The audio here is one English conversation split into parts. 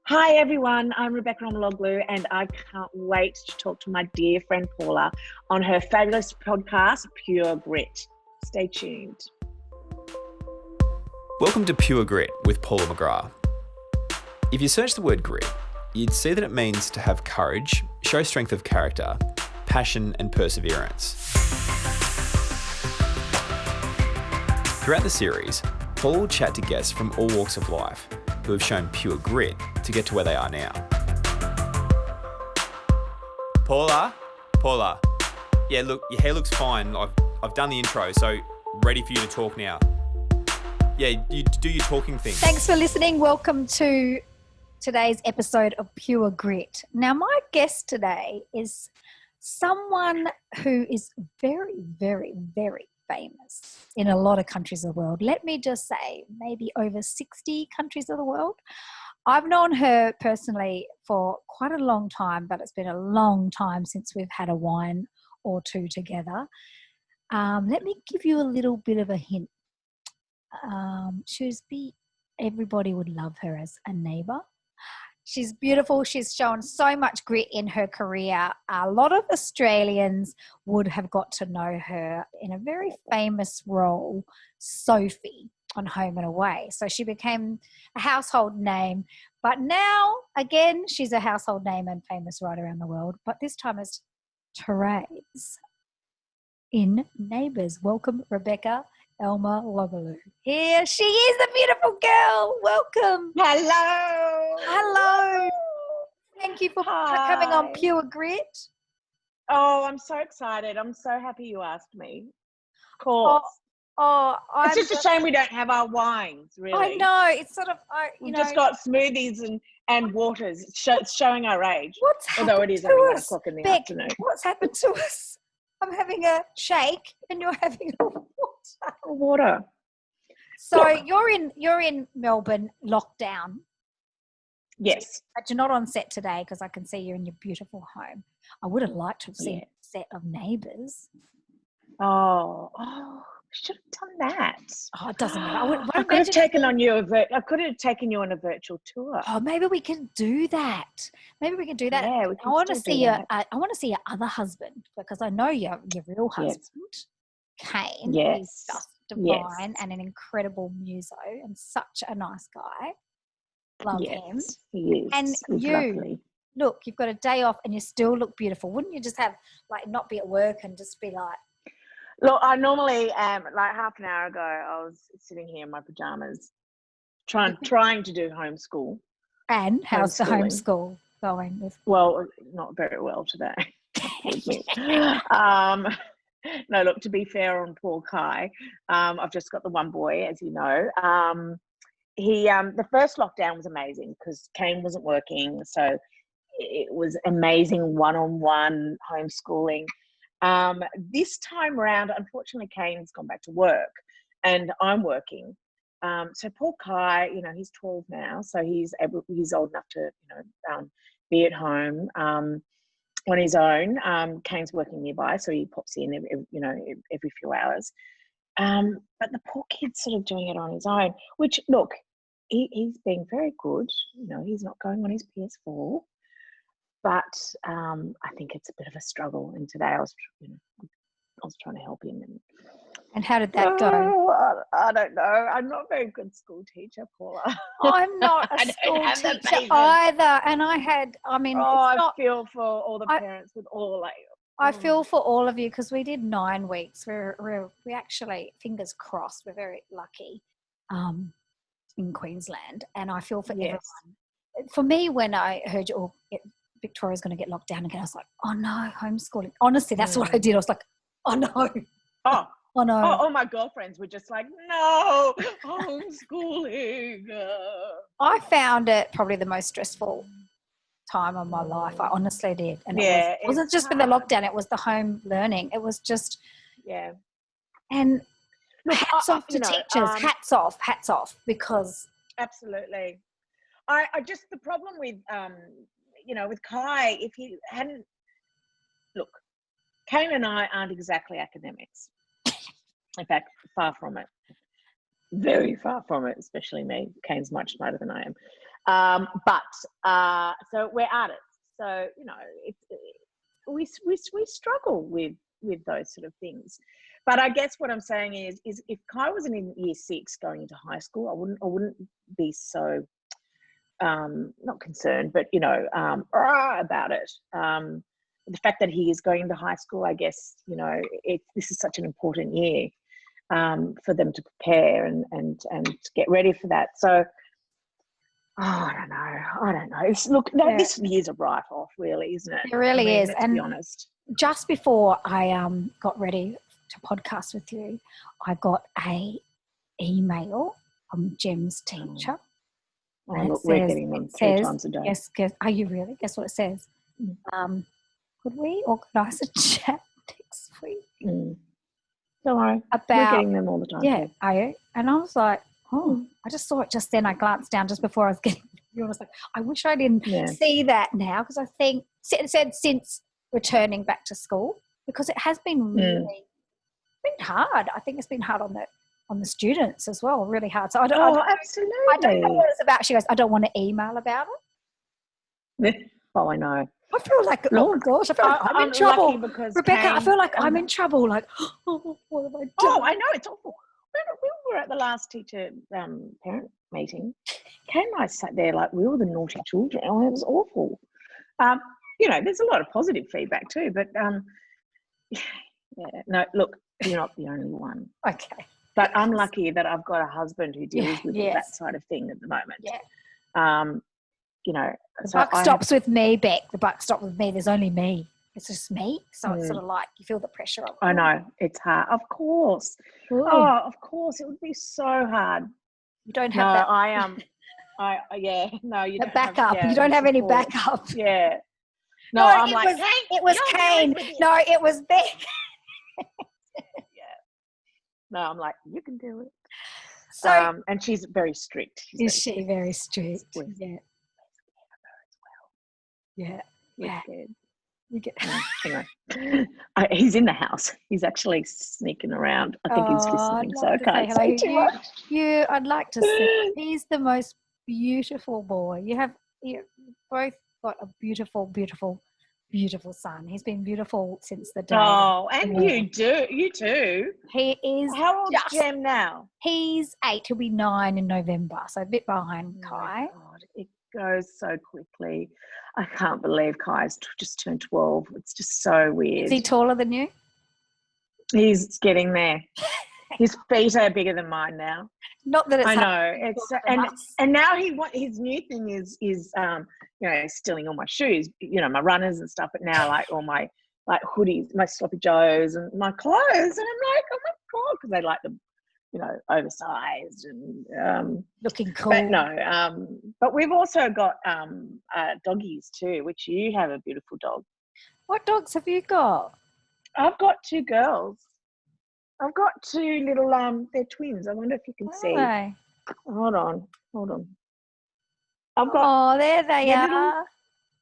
Hi everyone, I'm Rebekah Elmaloglou and I can't wait to talk to my dear friend Paula on her fabulous podcast, Pure Grit. Stay tuned. Welcome to Pure Grit with Paula McGrath. If you search the word grit, you'd see that it means to have courage, show strength of character, passion and perseverance. Throughout the series, Paula will chat to guests from all walks of life who have shown pure grit to get to where they are now. Paula, yeah, look, your hair looks fine. I've done the intro, so ready for you to talk now. Yeah, you do your talking thing. Thanks for listening. Welcome to today's episode of Pure Grit. Now, my guest today is someone who is very, very, very famous in a lot of countries of the world. Let me just say, maybe over 60 countries of the world. I've known her personally for quite a long time, but it's been a long time since we've had a wine or two together. Let me give you a little bit of a hint. Everybody would love her as a neighbour. She's beautiful. She's shown so much grit in her career. A lot of Australians would have got to know her in a very famous role, Sophie, on Home and Away. So she became a household name. But now, again, she's a household name and famous right around the world. But this time it's Terese in Neighbours. Welcome, Rebekah Elmaloglou. Here she is, the beautiful girl. Welcome. Hello. Thank you for coming on Pure Grit. Oh, I'm so excited. I'm so happy you asked me. Of course. It's just a shame we don't have our wines, really. I know. It's sort of, We've just got smoothies and waters. It's showing our age. What's happened although it is to only 1 us? o'clock in the Beck, afternoon. what's happened to us? I'm having a shake and you're having a water. Water. So Look. you're in Melbourne lockdown. Yes. But you're not on set today because I can see you're in your beautiful home. I would have liked to have seen a set of Neighbours. Oh, should have done that. Oh, it doesn't matter. I could have taken you on a virtual tour. Oh, maybe we can do that. Yeah, we can I want to still see do your. that. I want to see your other husband because I know your real husband, Kane. Yes. Is just divine and an incredible muso and such a nice guy. Love him. He is. And He's lovely. Look, you've got a day off and you still look beautiful. Wouldn't you just have not be at work and just be like? Look, I normally half an hour ago, I was sitting here in my pajamas, trying to do homeschool. And how's the homeschool going? Well, not very well today. No, look, to be fair on poor Kai, I've just got the one boy, as you know. The first lockdown was amazing because Kane wasn't working, so it was amazing one-on-one homeschooling. This time around, unfortunately, Kane's gone back to work and I'm working. So poor Kai, he's 12 now, so he's old enough to, be at home on his own. Kane's working nearby, so he pops in every few hours. But the poor kid's sort of doing it on his own, which, look, he's being very good. He's not going on his PS4. But I think it's a bit of a struggle. And today I was trying to help him. And how did that go? I don't know. I'm not a very good school teacher, Paula. I'm not a school teacher either. And I feel for all the parents with all I feel for all of you because we did 9 weeks. We actually, fingers crossed, we're very lucky in Queensland. And I feel for everyone. For me, when I heard Victoria's going to get locked down again, I was like, oh no, homeschooling. Honestly, that's what I did. I was like, oh no. Oh no. All my girlfriends were just like, no, homeschooling. I found it probably the most stressful time of my life. I honestly did. And it wasn't just for the lockdown, it was the home learning. It was just, And look, hats off to teachers, hats off, because. Absolutely. I just, the problem with, with Kai, if he hadn't, look, Kane and I aren't exactly academics. In fact, far from it. Very far from it, especially me. Kane's much smarter than I So we're artists. So, you know, we struggle with those sort of things. But I guess what I'm saying is if Kai wasn't in year 6 going into high school, I wouldn't be so not concerned, but, you know, about it. The fact that he is going into high school, I guess, you know, this is such an important year for them to prepare and get ready for that. So, I don't know. This year's a write-off, really, isn't it? It really is. Let's be honest. Just before I got ready to podcast with you, I got a email from Jem's teacher. Oh, look, we're getting them 3 times a day. Yes, are you really? Guess what it says? Could we organise a chat next week? Don't worry. About, we're getting them all the time. Yeah, are you? And I was like, I just saw it just then. I glanced down just before I was getting you. I was like, I wish I didn't see that now, because I think it said since returning back to school, because it has been really been hard. I think it's been hard on the students as well, really hard. So absolutely. I don't know what it's about. She goes, I don't want to email about it. Oh, I know. I feel like, oh gosh, I feel like I'm in trouble. Rebekah, I feel like I'm in trouble. Like, what have I done? Oh, I know, it's awful. We were at the last teacher parent meeting. Kane and I sat there like we were the naughty children. Oh, it was awful. You know, there's a lot of positive feedback too, but no, look, you're not the only one. Okay. But I'm lucky that I've got a husband who deals with that side of thing at the moment. Yeah. You know, the buck stops with me, Beck. The buck stops with me. There's only me. It's just me. So it's sort of like you feel the pressure of it. I know. It's hard. Of course. Ooh. Oh, of course. It would be so hard. You don't have that. No, you don't backup. Have, you don't have any support. backup. Yeah. No, I'm like, it was Kane. No, it was Beck. No, I'm like, you can do it. So, and she's very strict. Is she very strict? Yeah. Yeah. We're scared. You get. Anyway, he's in the house. He's actually sneaking around. I think he's listening, so I can't say too much. I'd like to say he's the most beautiful boy. You both got a beautiful, beautiful, beautiful son. He's been beautiful since the day. Oh, and you too. He is. How old is Jem now? He's 8. He'll be 9 in November, so a bit behind Kai. God, it goes so quickly. I can't believe Kai's just turned 12. It's just so weird. Is he taller than you? He's getting there. His feet are bigger than mine now. Not that it's. I know. It's and now his new thing is you know, stealing all my shoes, you know, my runners and stuff. But now like all my like hoodies, my sloppy joes, and my clothes, and I'm like, oh my god, because they like them, you know, oversized and looking cool. But no, but we've also got doggies too, which you have a beautiful dog. What dogs have you got? I've got 2 girls. I've got 2 little they're twins. I wonder if you can see. They? Hold on. I've got. Oh, there they are.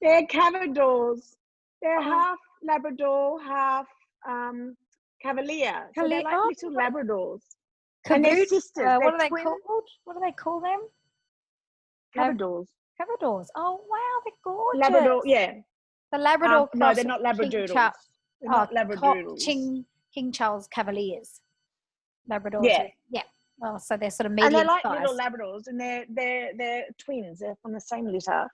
They're Cavadors. They're half Labrador, half Cavalier. So they're like little Labradors. And they're sisters. What are they called? What do they call them? Cavadors. Cavadors. Oh wow, they're gorgeous. Labrador, yeah. The Labrador. No, they're not Labradoodles. They're not Labradoodles. King Charles Cavaliers. Labradors. Yeah. Oh, so they're sort of medium size. And they're like size. little Labradors, and they're twins. They're from the same litter.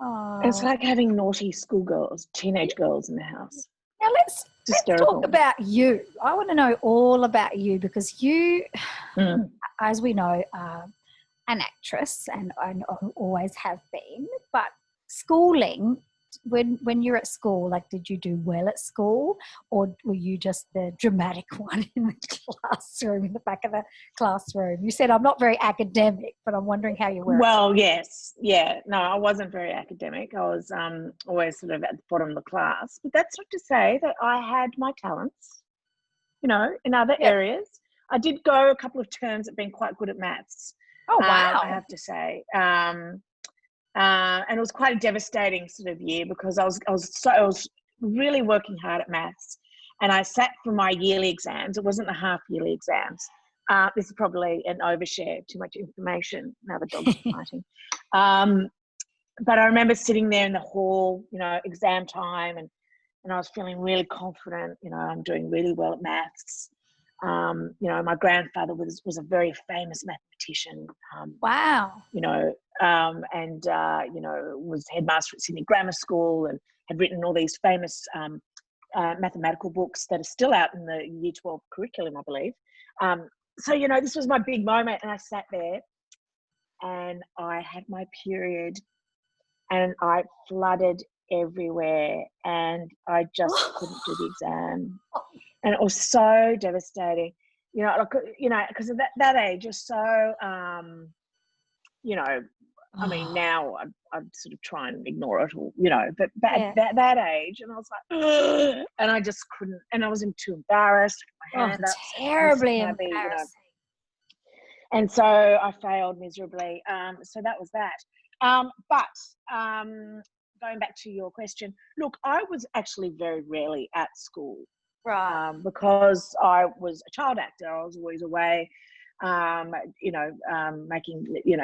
Oh. It's like having naughty schoolgirls, teenage girls in the house. Now let's talk about you. I want to know all about you, because you, as we know, are an actress, and I always have been. But schooling, when you're at school, like, did you do well at school, or were you just the dramatic one in the classroom, in the back of the classroom? You said I'm not very academic, but I'm wondering how you were. Well, yes, yeah. No, I wasn't very academic. I was always sort of at the bottom of the class. But that's not to say that I had my talents, you know, in other areas. I did go a couple of terms at being quite good at maths. Oh, wow. I have to say. And it was quite a devastating sort of year, because I was really working hard at maths, and I sat for my yearly exams. It wasn't the half yearly exams, This is probably an overshare, too much information. Now the dogs are fighting. But I remember sitting there in the hall, exam time, and I was feeling really confident. I'm doing really well at maths. My grandfather was a very famous mathematician. Wow. And was headmaster at Sydney Grammar School and had written all these famous mathematical books that are still out in the Year 12 curriculum, I believe. So this was my big moment, and I sat there and I had my period and I flooded everywhere and I just couldn't do the exam. And it was so devastating, because at that age you're so, I mean, now I'd sort of try and ignore it all, but at that age, and I was like, and I just couldn't, and I was too embarrassed, my hand up. Terribly embarrassing. And so I failed miserably. So that was that. But going back to your question, look, I was actually very rarely at school. Right. Because I was a child actor. I was always away, making,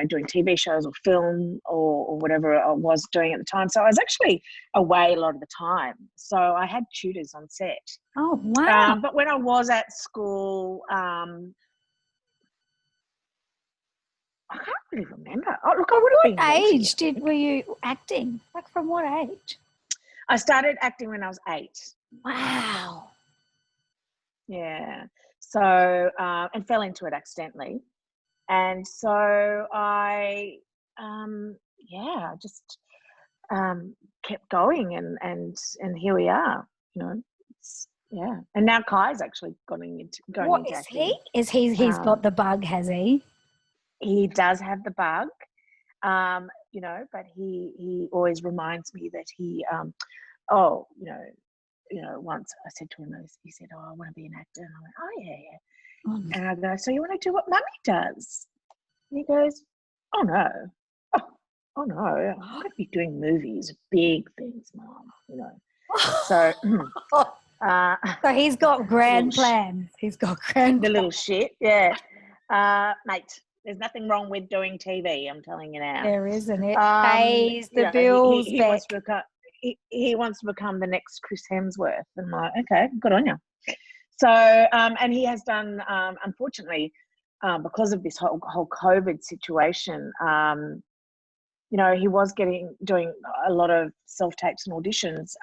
doing TV shows or film or whatever I was doing at the time. So I was actually away a lot of the time. So I had tutors on set. Oh, wow. But when I was at school, I can't really remember. Oh, look, I would have been. What age were you acting? Like from what age? I started acting when I was 8. Wow. Yeah. So, and fell into it accidentally. And so I, just kept going and here we are, yeah. And now Kai's actually going into acting. He's got the bug, has he? He does have the bug, but he always reminds me that he, once I said to him, he said, "Oh, I want to be an actor." And I went, "Oh, yeah." Oh, and I go, "So you want to do what Mummy does?" And he goes, "Oh, no. Oh, no. I'm going to be doing movies, big things, Mum, So, so he's got grand plans. He's got grand the little shit, yeah. Mate, there's nothing wrong with doing TV, I'm telling you now. There isn't it? Pays the bills. He wants to become the next Chris Hemsworth. And I'm like, okay, good on you. So, and he has done, unfortunately, because of this whole COVID situation, he was doing a lot of self-tapes and auditions,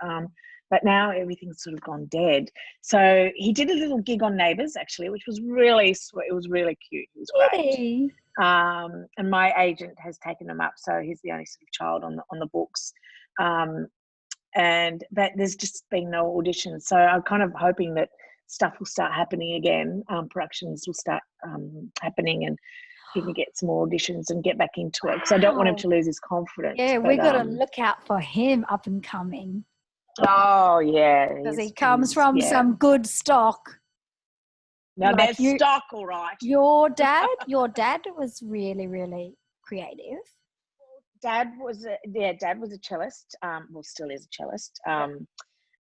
but now everything's sort of gone dead. So he did a little gig on Neighbours, actually, which was really sweet. It was really cute. It was great. And my agent has taken him up, so he's the only sort of child on the books. But there's just been no auditions. So I'm kind of hoping that stuff will start happening again. Productions will start happening and he can get some more auditions and get back into it. Because I don't want him to lose his confidence. Yeah, we've got to look out for him up and coming. Oh, yeah. Because he comes from some good stock. Now, there's stock, all right. Your dad was really, really creative. Dad was a cellist. Well, still is a cellist.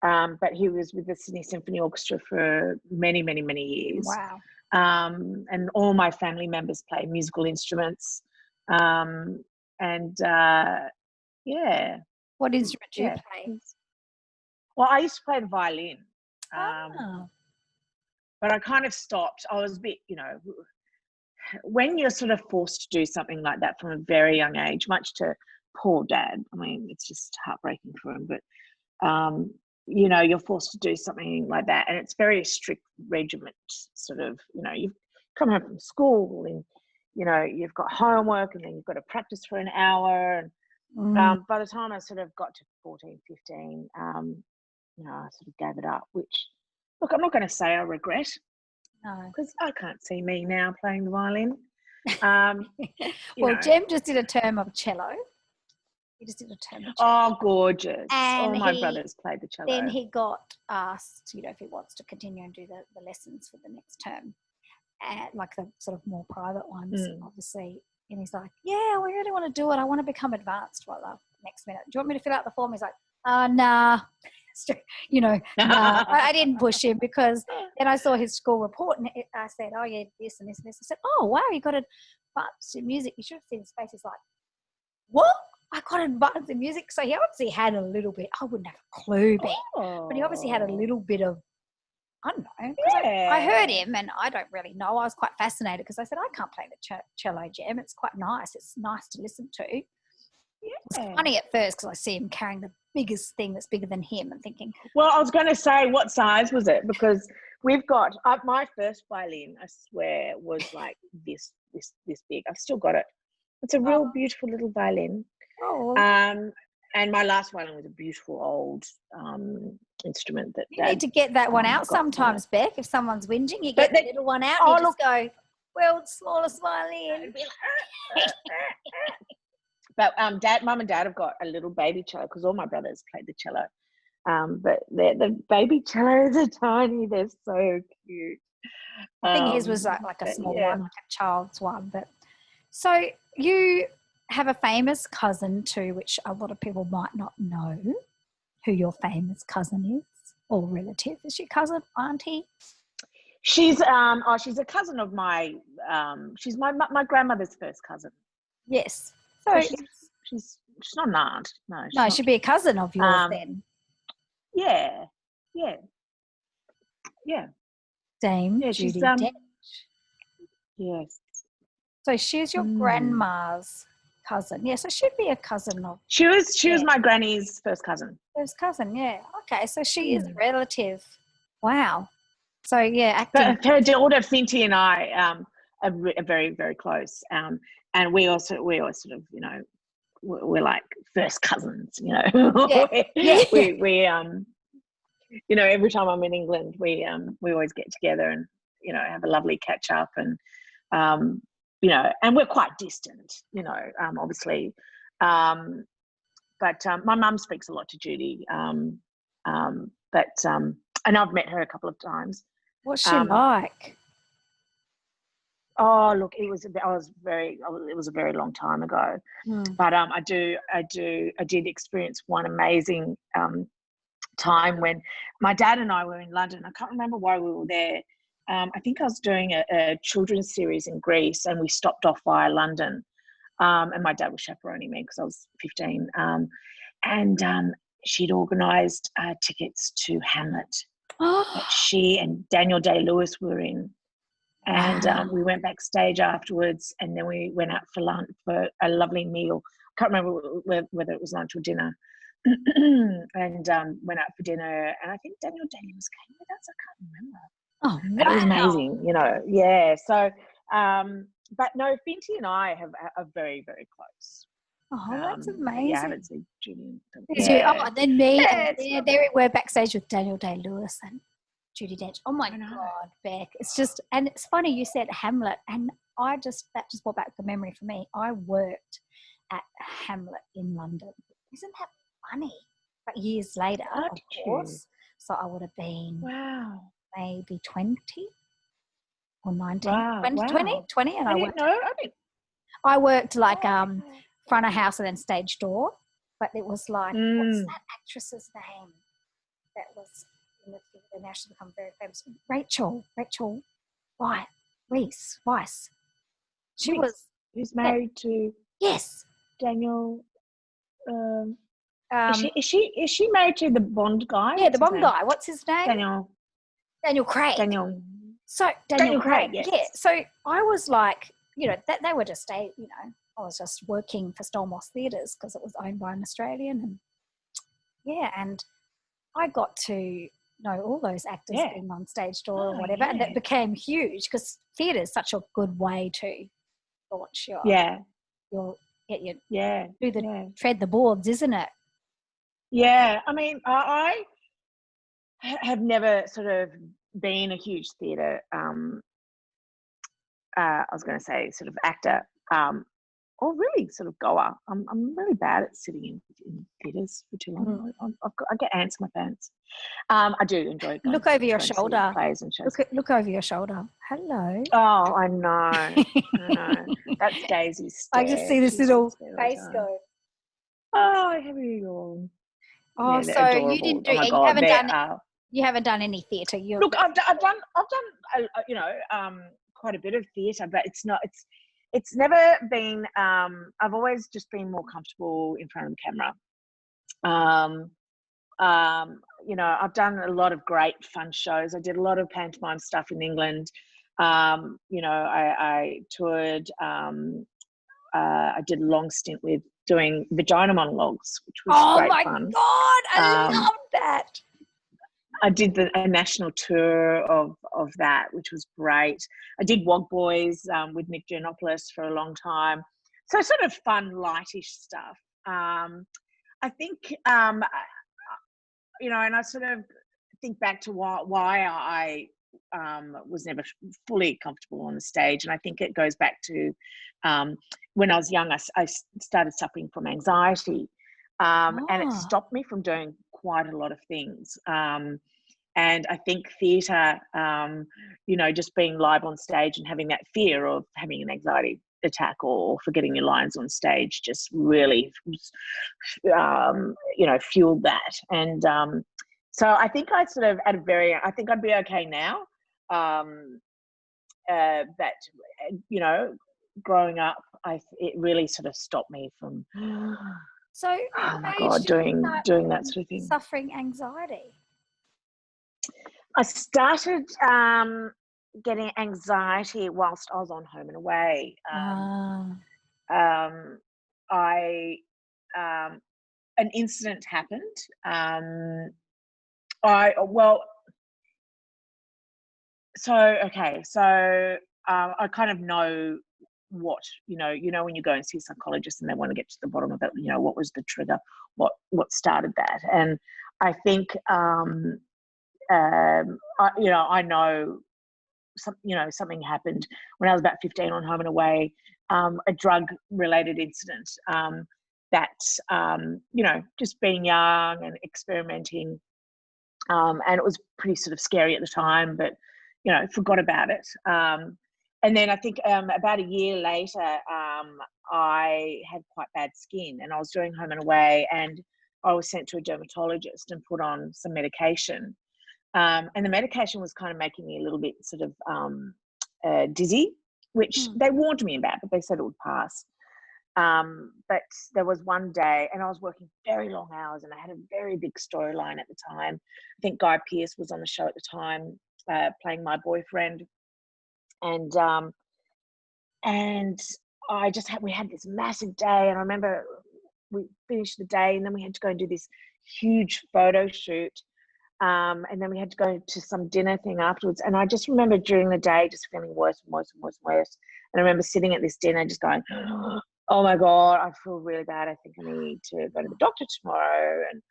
But he was with the Sydney Symphony Orchestra for many, many, many years. Wow. And all my family members play musical instruments. Yeah. What instrument do you play? Well, I used to play the violin. But I kind of stopped. I was a bit, when you're sort of forced to do something like that from a very young age, much to poor Dad, I mean, it's just heartbreaking for him, but, you're forced to do something like that. And it's very strict regiment, sort of, you've come home from school and, you've got homework and then you've got to practice for an hour. And by the time I sort of got to 14, 15, I sort of gave it up, which, look, I'm not going to say I regret. No, because I can't see me now playing the violin. Jem just did a term of cello. He just did a term of cello. Oh, gorgeous. And all my brothers played the cello. Then he got asked, if he wants to continue and do the lessons for the next term, like the sort of more private ones, obviously. And he's like, yeah, we really want to do it. I want to become advanced. Well, next minute. Do you want me to fill out the form? He's like, nah. you know, nah, I didn't push him because then I saw his school report and I said, oh, yeah, this and this and this. I said, oh, wow, you got advanced in music. You should have seen his face. He's like, what? I got advanced in music. So he obviously had a little bit, I wouldn't have a clue, but he obviously had a little bit of, I don't know. Yeah. I heard him and I don't really know. I was quite fascinated because I said, I can't play the cello jam. It's quite nice. It's nice to listen to. Yeah. It's funny at first because I see him carrying the biggest thing that's bigger than him and thinking. Well, I was going to say, what size was it? Because we've got, my first violin, I swear, was like this big. I've still got it. It's a real beautiful little violin. Oh. And my last violin was a beautiful old instrument that you need to get that one out sometimes, Beck. If someone's whinging, you get the little one out and you just go, world's smallest violin. But Mum and Dad have got a little baby cello because all my brothers played the cello. But the baby cellos are tiny. They're so cute. I think his was like a small one, like a child's one. But so you have a famous cousin too, which a lot of people might not know who your famous cousin is or relative. Is she cousin, auntie? She's a cousin of my she's my grandmother's first cousin. Yes. So she's not an aunt. No, she'd be a cousin of yours then. Yeah. Dame Judy Dench. Yes. So she's your grandma's cousin. Yeah, so she'd be a cousin of. She was my granny's first cousin. First cousin, yeah. Okay, so she is a relative. Wow. So yeah, but her daughter Finty and I are very, very close. And we all sort of, you know, we're like first cousins, you know. Yeah. we you know, every time I'm in England, we always get together and, you know, have a lovely catch up and you know, and we're quite distant, you know, obviously. But my mum speaks a lot to Judy. And I've met her a couple of times. What's she like? Oh, look, it was a very long time ago. But I did experience one amazing time when my dad and I were in London. I can't remember why we were there. I think I was doing a children's series in Greece and we stopped off via London. And my dad was chaperoning me because I was 15. And she'd organised tickets to Hamlet that she and Daniel Day-Lewis were in. And we went backstage afterwards and then we went out for lunch for a lovely meal. I can't remember whether it was lunch or dinner. And went out for dinner. And I think Daniel Day-Lewis came with us. I can't remember. Oh, wow. It was amazing, you know. Yeah. So, but no, Finty and I are very, very close. Oh, that's amazing. Yeah, I haven't seen Judy. Yeah. And then me. Yeah, there we were backstage with Daniel Day-Lewis and Judy Dench. Oh my God, Beck. It's just, and it's funny you said Hamlet, and that just brought back the memory for me. I worked at Hamlet in London. Isn't that funny? But years later, of course. So I would have been maybe 20 or 19. Wow. 20, and I worked like front of house and then stage door. But it was like, what's that actress's name that was in the theatre? Now she's become very famous. Rachel Weisz. She was. Who's married to? Yes. Daniel. Is she married to the Bond guy? Yeah, the Bond guy. What's his name? Daniel Craig. So Daniel Craig. Yes. Yeah. So I was like, you know, that they were just I was just working for Stolmos Theatres because it was owned by an Australian, and I got to know all those actors being on stage door or whatever, and it became huge because theatre is such a good way to launch your tread the boards, isn't it? Yeah, I mean, I have never sort of been a huge theatre. I was going to say sort of actor, or really sort of goer. I'm really bad at sitting in theatres for too long. I get ants in my pants. I do enjoy. Look over your shoulder. Plays and shows. Look over your shoulder. Hello. Oh, I know. That's Daisy's stare. I just see this little face go. Oh, how are you all? Oh, Yeah, they're so you adorable. didn't do Oh my any, God, they are. you haven't done any theatre. Look, I've done, you know, quite a bit of theatre, but it's never been. I've always just been more comfortable in front of the camera. You know, I've done a lot of great fun shows. I did a lot of pantomime stuff in England. You know, I toured. I did a long stint with doing vagina monologues, which was great fun. God, I love that. I did a national tour of that, which was great. I did Wog Boys with Nick Giannopoulos for a long time. So sort of fun, lightish stuff. I think, you know, and I sort of think back to why I was never fully comfortable on the stage. And I think it goes back to when I was young, I started suffering from anxiety. And it stopped me from doing quite a lot of things. And I think theatre, you know, just being live on stage and having that fear of having an anxiety attack or forgetting your lines on stage just really, you know, fueled that. And so I think I sort of I think I'd be okay now. But, you know, growing up, it really sort of stopped me from, so oh my God, doing that sort of thing. Suffering anxiety. I started getting anxiety whilst I was on Home and Away. An incident happened. I kind of know what, you know, when you go and see a psychologist and they want to get to the bottom of it, you know, what was the trigger, what started that. And I think, you know, I know, you know, something happened when I was about 15 on Home and Away, a drug-related incident that, you know, just being young and experimenting, and it was pretty sort of scary at the time, but, you know, forgot about it. And then I think about a year later, I had quite bad skin and I was doing Home and Away and I was sent to a dermatologist and put on some medication. And the medication was kind of making me a little bit sort of dizzy, which they warned me about, but they said it would pass. But there was one day and I was working very long hours and I had a very big storyline at the time. I think Guy Pearce was on the show at the time, playing my boyfriend. And we had this massive day, and I remember we finished the day and then we had to go and do this huge photo shoot. And then we had to go to some dinner thing afterwards. And I just remember during the day just feeling worse and worse and worse and worse. And I remember sitting at this dinner just going, oh my God, I feel really bad. I think I need to go to the doctor tomorrow. And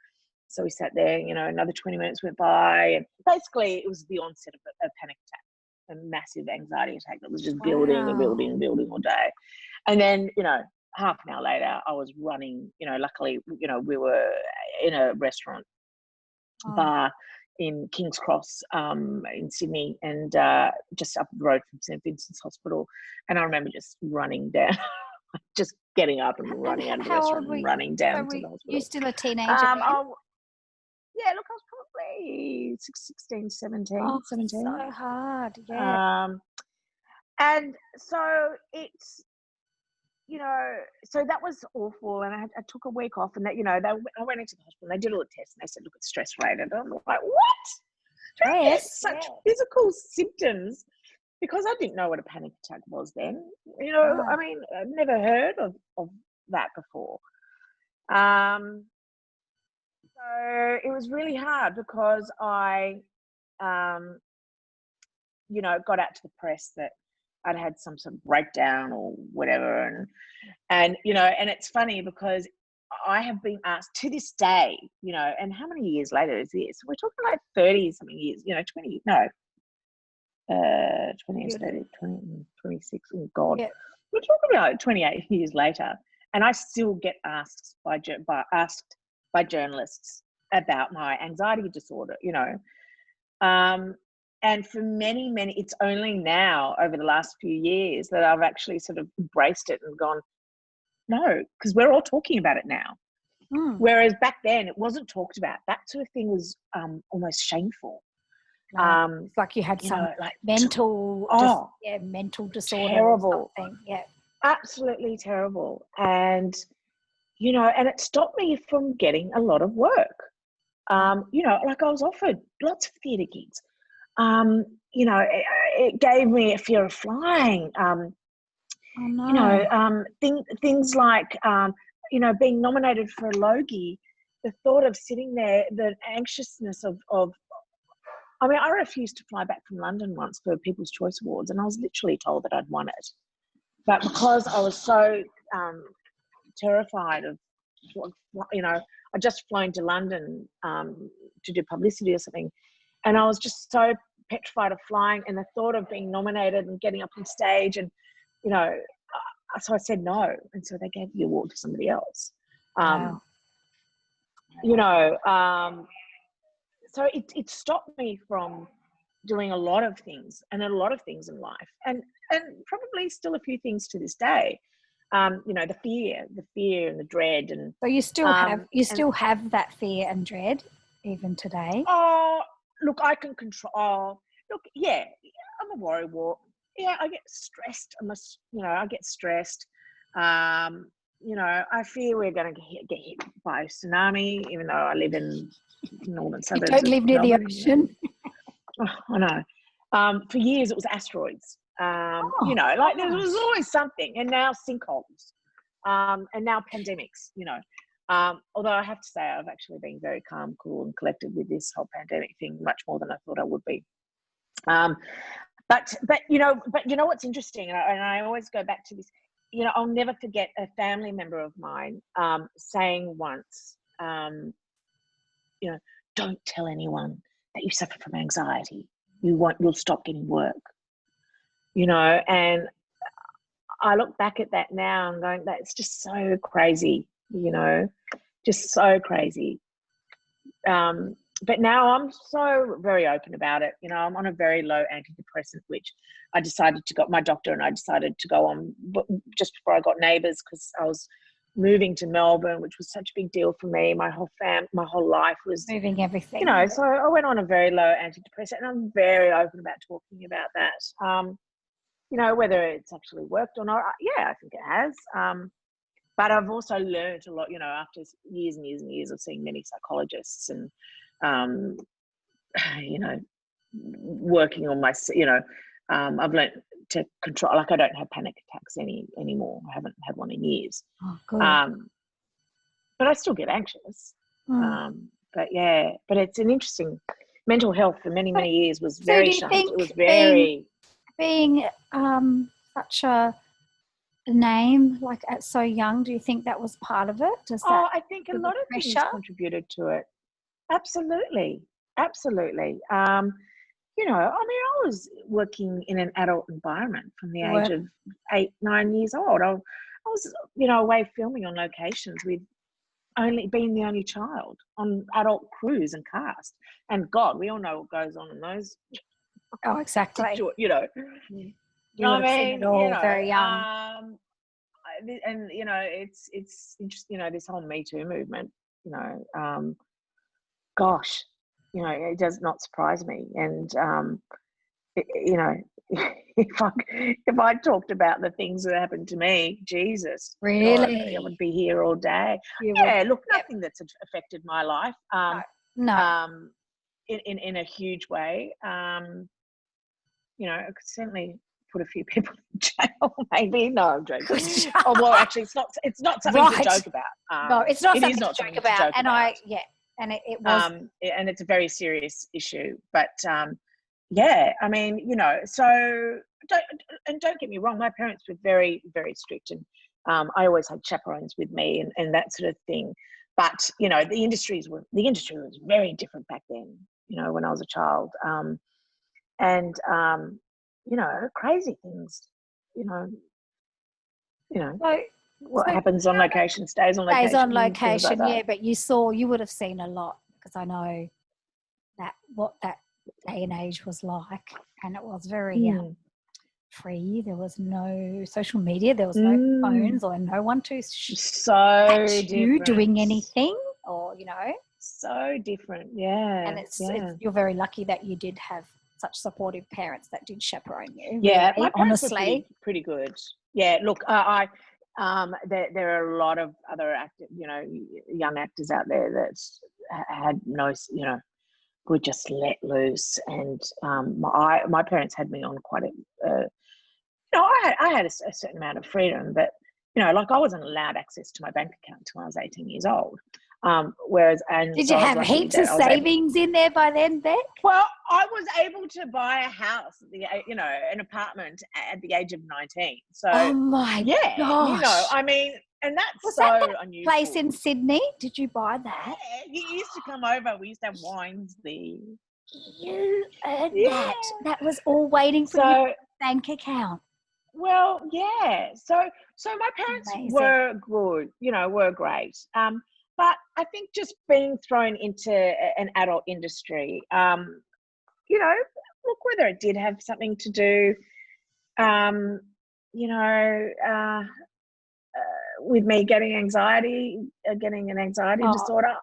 so we sat there, you know, another 20 minutes went by. And basically it was the onset of a panic attack, a massive anxiety attack that was just building and building and building all day. And then, you know, half an hour later, I was running, you know, luckily, you know, we were in a restaurant bar in King's Cross in Sydney, and just up the road from St Vincent's Hospital. And I remember just running down, just getting up and running out of the restaurant and running down to the hospital. You still a teenager? Yeah, look, I was probably 16, 17. So hard, yeah. And so it's, you know, so that was awful. And I took a week off, and that, you know, I went into the hospital and they did all the tests and they said, look, it's stress related. I'm like, what? Stress? Such physical symptoms, because I didn't know what a panic attack was then. You know, I mean, I've never heard of that before. So it was really hard because I, you know, got out to the press that I'd had some sort of breakdown or whatever. And you know, and it's funny because I have been asked to this day, you know, and how many years later is this? We're talking like 30 something years, you know, 20, no, 20 is 30, 20, 26, oh God. Yeah. We're talking about 28 years later, and I still get asked by journalists about my anxiety disorder, you know. And for many, it's only now over the last few years that I've actually sort of embraced it and gone, no, because we're all talking about it now. Whereas back then it wasn't talked about. That sort of thing was almost shameful. It's like you had mental disorder terrible. or something. Yeah. Absolutely terrible. And, and it stopped me from getting a lot of work. Like I was offered lots of theatre gigs. It gave me a fear of flying. Things like, being nominated for a Logie, the thought of sitting there, the anxiousness of I refused to fly back from London once for People's Choice Awards, and I was literally told that I'd won it. But because I was so terrified of, I'd just flown to London to do publicity or something, and I was just so petrified of flying, and the thought of being nominated and getting up on stage, and so I said no, and so they gave the award to somebody else. Wow. So it stopped me from doing a lot of things, and a lot of things in life, and probably still a few things to this day. The fear and the dread, and so you still have that fear and dread even today. Oh, look, I can control. Oh, look, yeah, I'm a worrywart. Yeah, I get stressed. I get stressed. I fear we're going to get hit by a tsunami, even though I live in northern suburbs. You don't live near the ocean. I know. For years it was asteroids. There was always something, and now sinkholes, and now pandemics. Although I have to say I've actually been very calm, cool, and collected with this whole pandemic thing, much more than I thought I would be. But what's interesting, and I always go back to this. I'll never forget a family member of mine saying once, don't tell anyone that you suffer from anxiety. You'll stop getting work. And I look back at that now and going, that's just so crazy, just so crazy. But now I'm so very open about it. I'm on a very low antidepressant, which I decided to go, my doctor and I decided to go on just before I got Neighbours, because I was moving to Melbourne, which was such a big deal for me. My whole life was moving everything. So I went on a very low antidepressant, and I'm very open about talking about that. Whether it's actually worked or not, I think it has. But I've also learned a lot, after years and years and years of seeing many psychologists and, working on my, I've learned to control, like I don't have panic attacks anymore. I haven't had one in years. Oh, good. But I still get anxious. But it's an interesting, mental health for many, many years was very shunned. It was very... Being such a name, like at so young, do you think that was part of it? I think a lot of things contributed to it. Absolutely. I was working in an adult environment from the age of 8, 9 years old. I was, away filming on locations with being the only child on adult crews and cast. And God, we all know what goes on in those. Oh, exactly. You would have seen it all very young. And it's interesting. This whole Me Too movement. Gosh, it does not surprise me. And if I talked about the things that happened to me, Jesus, really, I would be here all day. Look, nothing that's affected my life. No. In a huge way. I could certainly put a few people in jail, maybe. No, I'm joking. Actually, it's not something to joke about. No, it's not something to joke about. And it was. And it's a very serious issue. But, so don't get me wrong, my parents were very, very strict, and I always had chaperones with me and that sort of thing. But, the industry was very different back then, when I was a child. Crazy things, what happens on location stays on location. Stays on location, like but you would have seen a lot, because I know what that day and age was like, and it was very free. There was no social media. There was no phones or no one to catch you doing anything, or so different. Yeah, and it's you're very lucky that you did have such supportive parents that did chaperone you. Yeah, really, my parents honestly, were pretty good. Yeah, look, there are a lot of other young actors out there that had no, were just let loose, and my parents had me on quite I had a certain amount of freedom, but like I wasn't allowed access to my bank account until I was 18 years old. Did you have heaps of savings in there by then, Beck? Well, I was able to buy a house at an apartment at the age of 19. So oh my gosh, I mean, and that's was so that unusual. Place in Sydney? Did you buy that? Yeah, you used to come over. We used to have wines there. You earned that. That was all waiting for your bank account. Well, yeah. So my parents were good, were great. But I think just being thrown into an adult industry, look, whether it did have something to do, with me getting an anxiety disorder,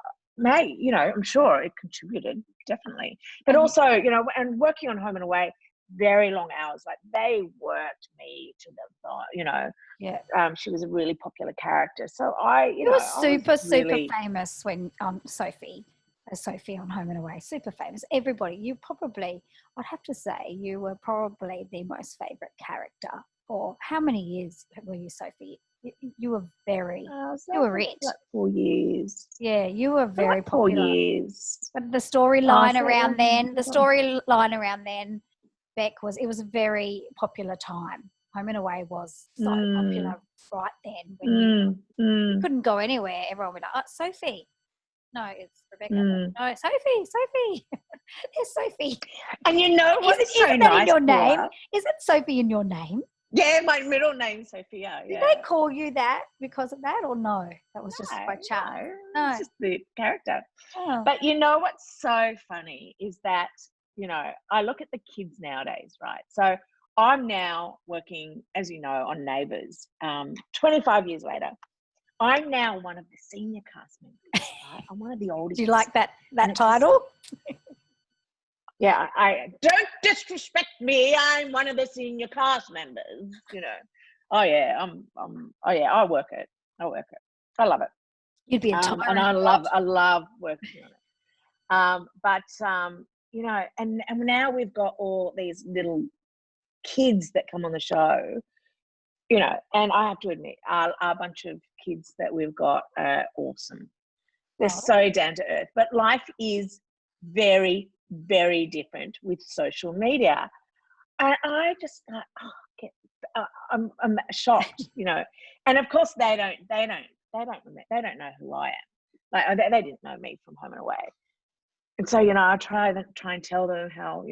I'm sure it contributed, definitely. But also, and working on Home and Away, very long hours, like they worked me to the she was a really popular character, so you was super famous when Sophie on Home and Away, super famous. Everybody, I'd have to say you were probably the most favorite character. For how many years were you Sophie? You were very you were it, like 4 years. Yeah, you were very like popular. 4 years. But the storyline around then, Beck, it was a very popular time. Home and Away was so popular right then when you couldn't go anywhere. Everyone would be like, oh, Sophie. No, it's Rebekah. No, Sophie. There's Sophie. And what is so that nice in your name? Is it Sophie in your name? Yeah, my middle name's Sophia. Did they call you that because of that, or no? That was just by chance. No, it's just the character. Oh. But what's so funny is that, I look at the kids nowadays, right? So I'm now working, as you know, on Neighbours. 25 years later, I'm now one of the senior cast members. Right? I'm one of the oldest. Do you like that title? Yeah, I don't disrespect me. I'm one of the senior cast members. Oh yeah, I work it. I love it. You'd be a tyrant. And I love working on it. But and now we've got all these little kids that come on the show. And I have to admit, our bunch of kids that we've got are awesome. They're so down to earth. But life is very, very different with social media, and I just I'm shocked, and of course they don't know who I am. Like they didn't know me from Home and Away, and so I try and tell them how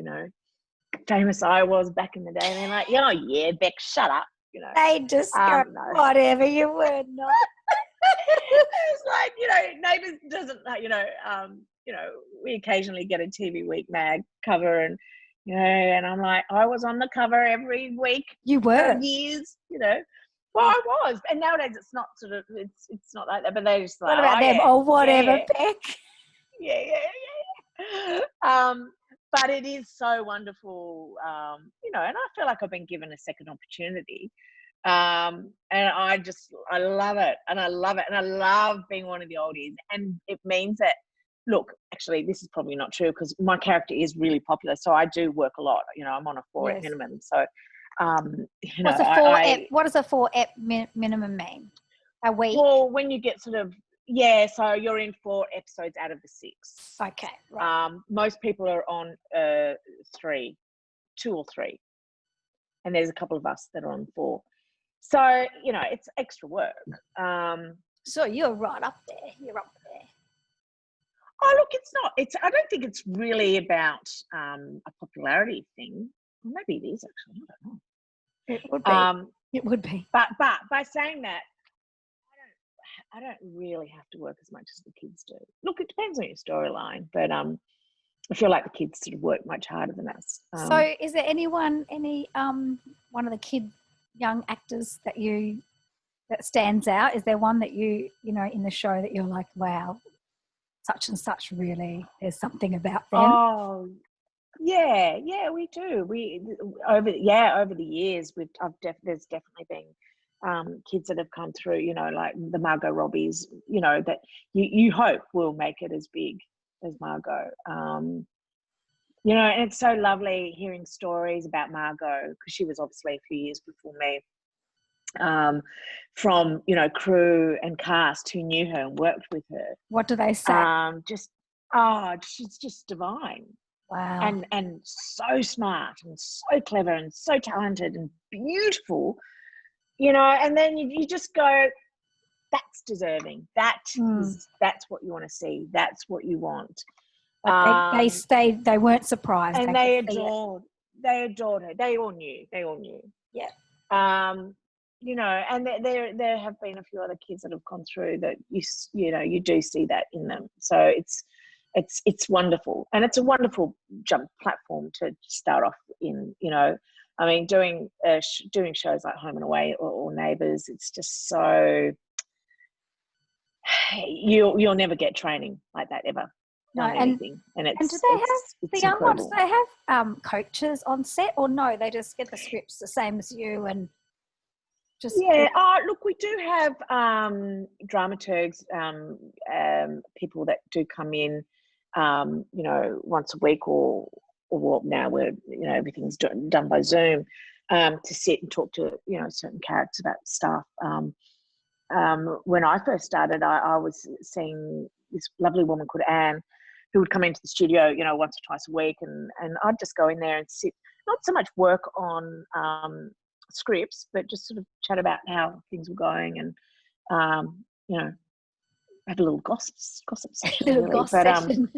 famous I was back in the day, and they're like, oh yeah, Beck, shut up. They just go, whatever, you were not. It's like, Neighbours doesn't, we occasionally get a TV Week mag cover, and and I'm like, I was on the cover every week. You were for years, Well, I was, and nowadays it's not it's not like that. But they just like, what about them? Oh, whatever, Beck. Yeah. But it is so wonderful, and I feel like I've been given a second opportunity. And I love it, and I love being one of the oldies, and it means that, look, actually this is probably not true because my character is really popular, so I do work a lot. I'm on a 4 ep minimum, so what does a 4 ep minimum mean? A week? Well, when you get so you're in 4 episodes out of the 6. Okay, right. Most people are on 2 or 3, and there's a couple of us that are on 4. So, it's extra work. So you're right up there. You're up there. Oh, look, it's not. I don't think it's really about a popularity thing. Well, maybe it is, actually. I don't know. It would be. It would be. But by saying that, I don't really have to work as much as the kids do. Look, it depends on your storyline, but I feel like the kids sort of work much harder than us. So is there one of the young actors that stands out? Is there one that you know, in the show that you're like, wow, such and such, really, there's something about them? Oh, yeah, we do. Over the years, there's definitely been kids that have come through, you know, like the Margot Robbies, you know, that you hope will make it as big as Margot. You know, and it's so lovely hearing stories about Margot, because she was obviously a few years before me, from, you know, crew and cast who knew her and worked with her. What do they say? She's just divine. Wow. And so smart and so clever and so talented and beautiful, you know, and then you just go, that's deserving. That's what you want to see. That's what you want. They weren't surprised. And they adored her. They all knew. Yeah. You know, and there have been a few other kids that have gone through that you know, you do see that in them. So it's wonderful, and it's a wonderful jump platform to start off in. You know, I mean, doing shows like Home and Away or Neighbours, it's just so you'll never get training like that ever. No, and do they have the young ones? Do they have coaches on set, or no? They just get the scripts the same as you and just look, we do have dramaturgs, people that do come in, you know, once a week or now we're, you know, everything's done by Zoom, to sit and talk to, you know, certain characters about stuff. When I first started, I was seeing this lovely woman called Anne, who would come into the studio, you know, once or twice a week, and I'd just go in there and sit, not so much work on scripts, but just sort of chat about how things were going, and you know, have a little gossip session.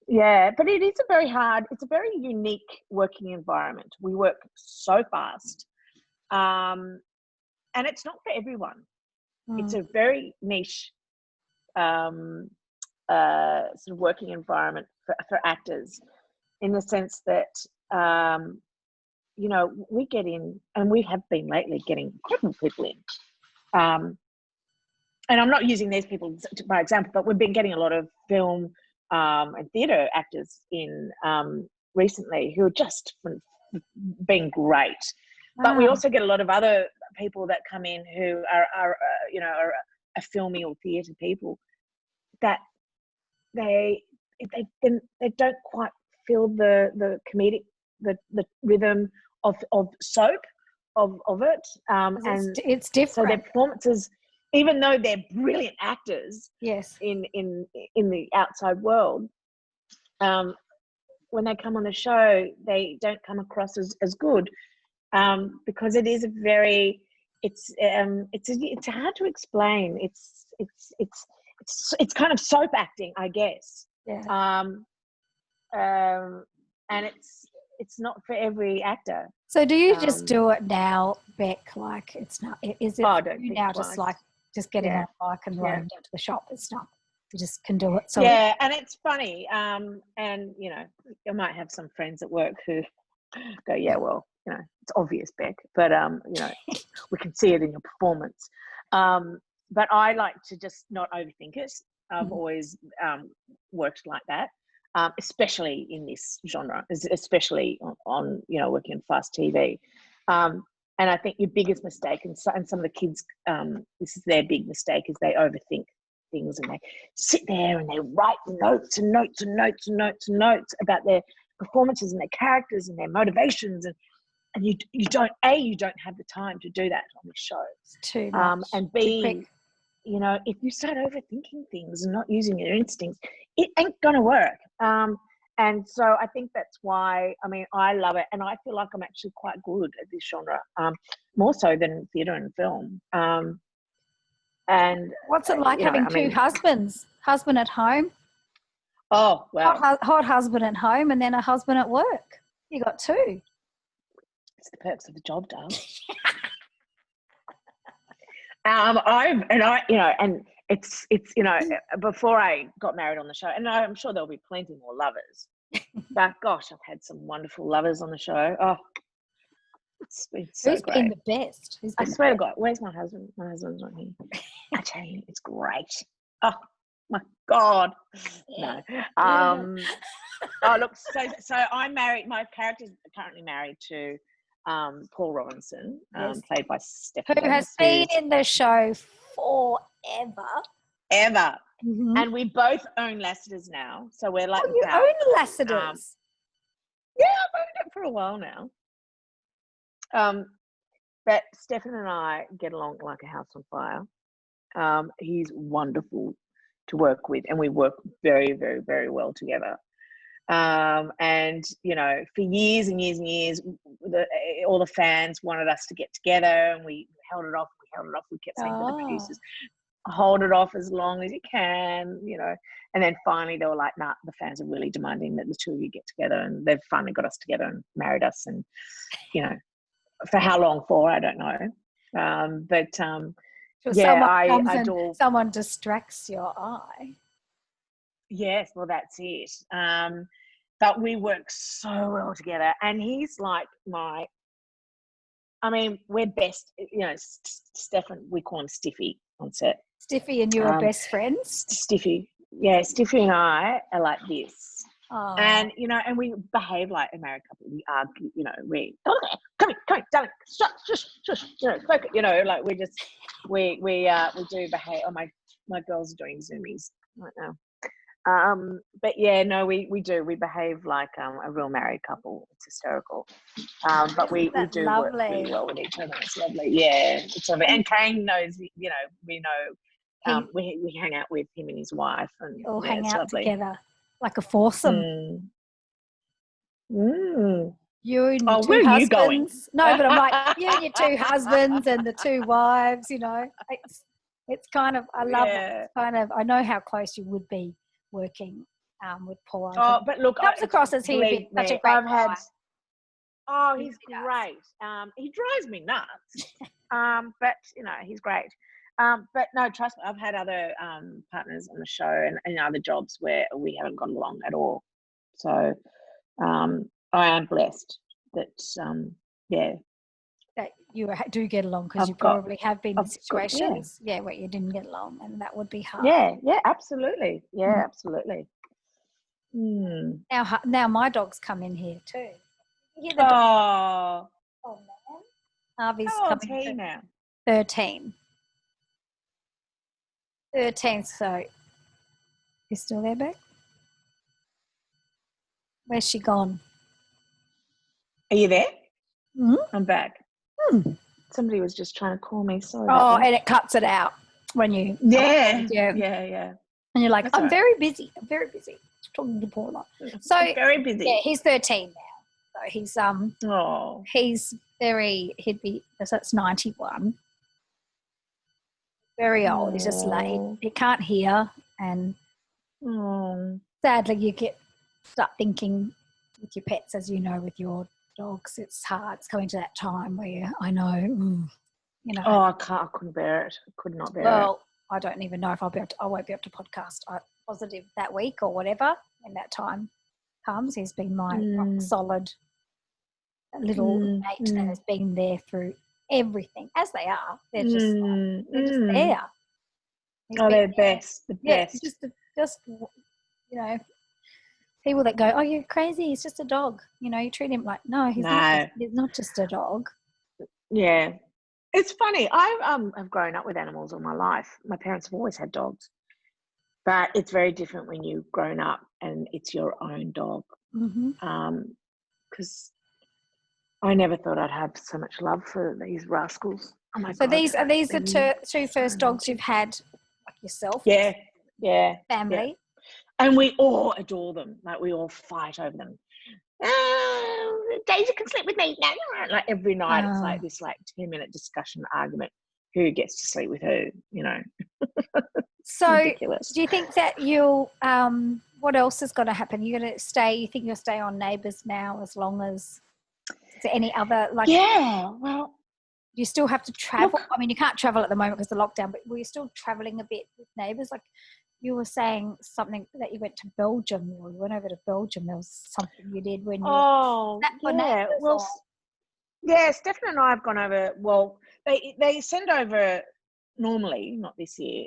Yeah, but it is it's a very unique working environment. We work so fast, and it's not for everyone. It's a very niche sort of working environment for actors, in the sense that you know, we get in, and we have been lately getting incredible people in, and I'm not using these people by example, but we've been getting a lot of film and theatre actors in recently, who are just been great. But we also get a lot of other people that come in who are you know, are filmy or theatre people, that they don't quite feel the comedic, the rhythm of soap of it, and it's different. So their performances, even though they're brilliant actors, yes, in the outside world, when they come on the show, they don't come across as good, because it is it's hard to explain. It's kind of soap acting, I guess. Yeah. And it's not for every actor. So do you just do it now, Beck? Like, it's not, is it you now just like just getting on a bike and riding down to the shop? It's not, you just can do it. So yeah, and it's funny. And you know, I might have some friends at work who go, yeah, well, you know, it's obvious, Beck, but you know, we can see it in your performance. But I like to just not overthink it. I've always worked like that. Especially in this genre, especially on you know, working in fast TV. And I think your biggest mistake, and some of the kids, this is their big mistake, is they overthink things, and they sit there and they write notes and notes and notes and notes and notes about their performances and their characters and their motivations, and you don't have the time to do that on the show. It's too much. And B, you know, if you start overthinking things and not using your instincts, it ain't gonna work. And so I think that's why, I mean, I love it, and I feel like I'm actually quite good at this genre, more so than theatre and film. And what's it like having two husbands? Husband at home? Oh, well. Hot husband at home, and then a husband at work. You got two. It's the perks of the job, darling. it's before I got married on the show, and I'm sure there'll be plenty more lovers. But gosh, I've had some wonderful lovers on the show. Oh, it's been so Who's great. been the best? I swear to God, where's my husband? My husband's not here. I tell you, it's great. Oh my God, no. Oh look, so I'm married. My character's currently married to Paul Robinson, played by Stefan Who has Dennis, been in the show forever. Ever. Mm-hmm. And we both own Lassiter's now, so we're like, you own Lassiter's? Yeah, I've owned it for a while now. But Stefan and I get along like a house on fire. He's wonderful to work with, and we work very, very, very well together. And for years and years and years, all the fans wanted us to get together, and we held it off. We kept saying to the producers, hold it off as long as you can, and then finally they were like, nah, the fans are really demanding that the two of you get together, and they've finally got us together and married us. And for how long for, I don't know, but I adore. Someone distracts your eye. Yes, well, that's it. But we work so well together, and he's like we're best. Stefan, we call him Stiffy on set. Stiffy and you are best friends? Stiffy. Yeah, Stiffy and I are like this. Oh. And, and we behave like a married couple. We argue, we, come here, darling, shush, focus, like we just, we do behave. Oh, my girls are doing Zoomies right now. But yeah, no, we do. We behave like a real married couple. It's hysterical. But we do work really well with each other. It's lovely. Yeah, it's lovely. And Kane knows, we know, we hang out with him and his wife, and all hang it's out lovely. together like a foursome. You and your two where husbands. Are you going? No, but I'm like, you and your two husbands and the two wives. It's kind of, I love it. It's kind of, I know how close you would be working with Paul. But look, comes across as such a great guy. He's great. He drives me nuts. But he's great. But no, trust me, I've had other partners on the show and other jobs where we haven't got along at all. So I am blessed that that you do get along, because you probably have been in situations where you didn't get along, and that would be hard. Yeah, absolutely. Yeah, absolutely. Now my dogs come in here too. You hear the dog? Oh man, Harvey's coming he now? 13. So you still there, Beck? Where's she gone? Are you there? Mm-hmm. I'm back. Somebody was just trying to call me. Sorry. And it cuts it out when you. Yeah. And you're like, I'm very busy. I'm talking to Paula. So very busy. Yeah, he's 13 now. So he's that's 91. Very old. He's just late. He can't hear, and sadly, you start thinking with your pets, as you know, with your dogs. It's hard. It's coming to that time where I know. I couldn't bear it. I could not bear it. Well, I don't even know if I won't be able to podcast. Positive that week or whatever. When that time comes, he's been my rock solid little mate that has been there through everything, as they are. They're just there. They're best. The best. Just people that go, oh, you're crazy. He's just a dog. You treat him like, no, he's not just a dog. Yeah, it's funny. I've grown up with animals all my life. My parents have always had dogs, but it's very different when you've grown up and it's your own dog. Because I never thought I'd have so much love for these rascals. Oh my God. So these are the two first dogs you've had, like yourself? Yeah. Family? Yeah. And we all adore them. Like, we all fight over them. Daisy can sleep with me. No. Like, every night it's like this 10-minute discussion argument. Who gets to sleep with who, So ridiculous. Do you think that you'll, what else is going to happen? You're going to stay, you think you'll stay on Neighbours now as long as, is there any other, like? Yeah, well, Do you still have to travel? I mean, you can't travel at the moment because of the lockdown, but were you still travelling a bit with Neighbours? Like you were saying something that you went to Belgium, or you went over to Belgium. There was something you did when you Oh, for yeah. Neighbours, Well, or? yeah, Stefan and I have gone over. Well, they send over normally, not this year,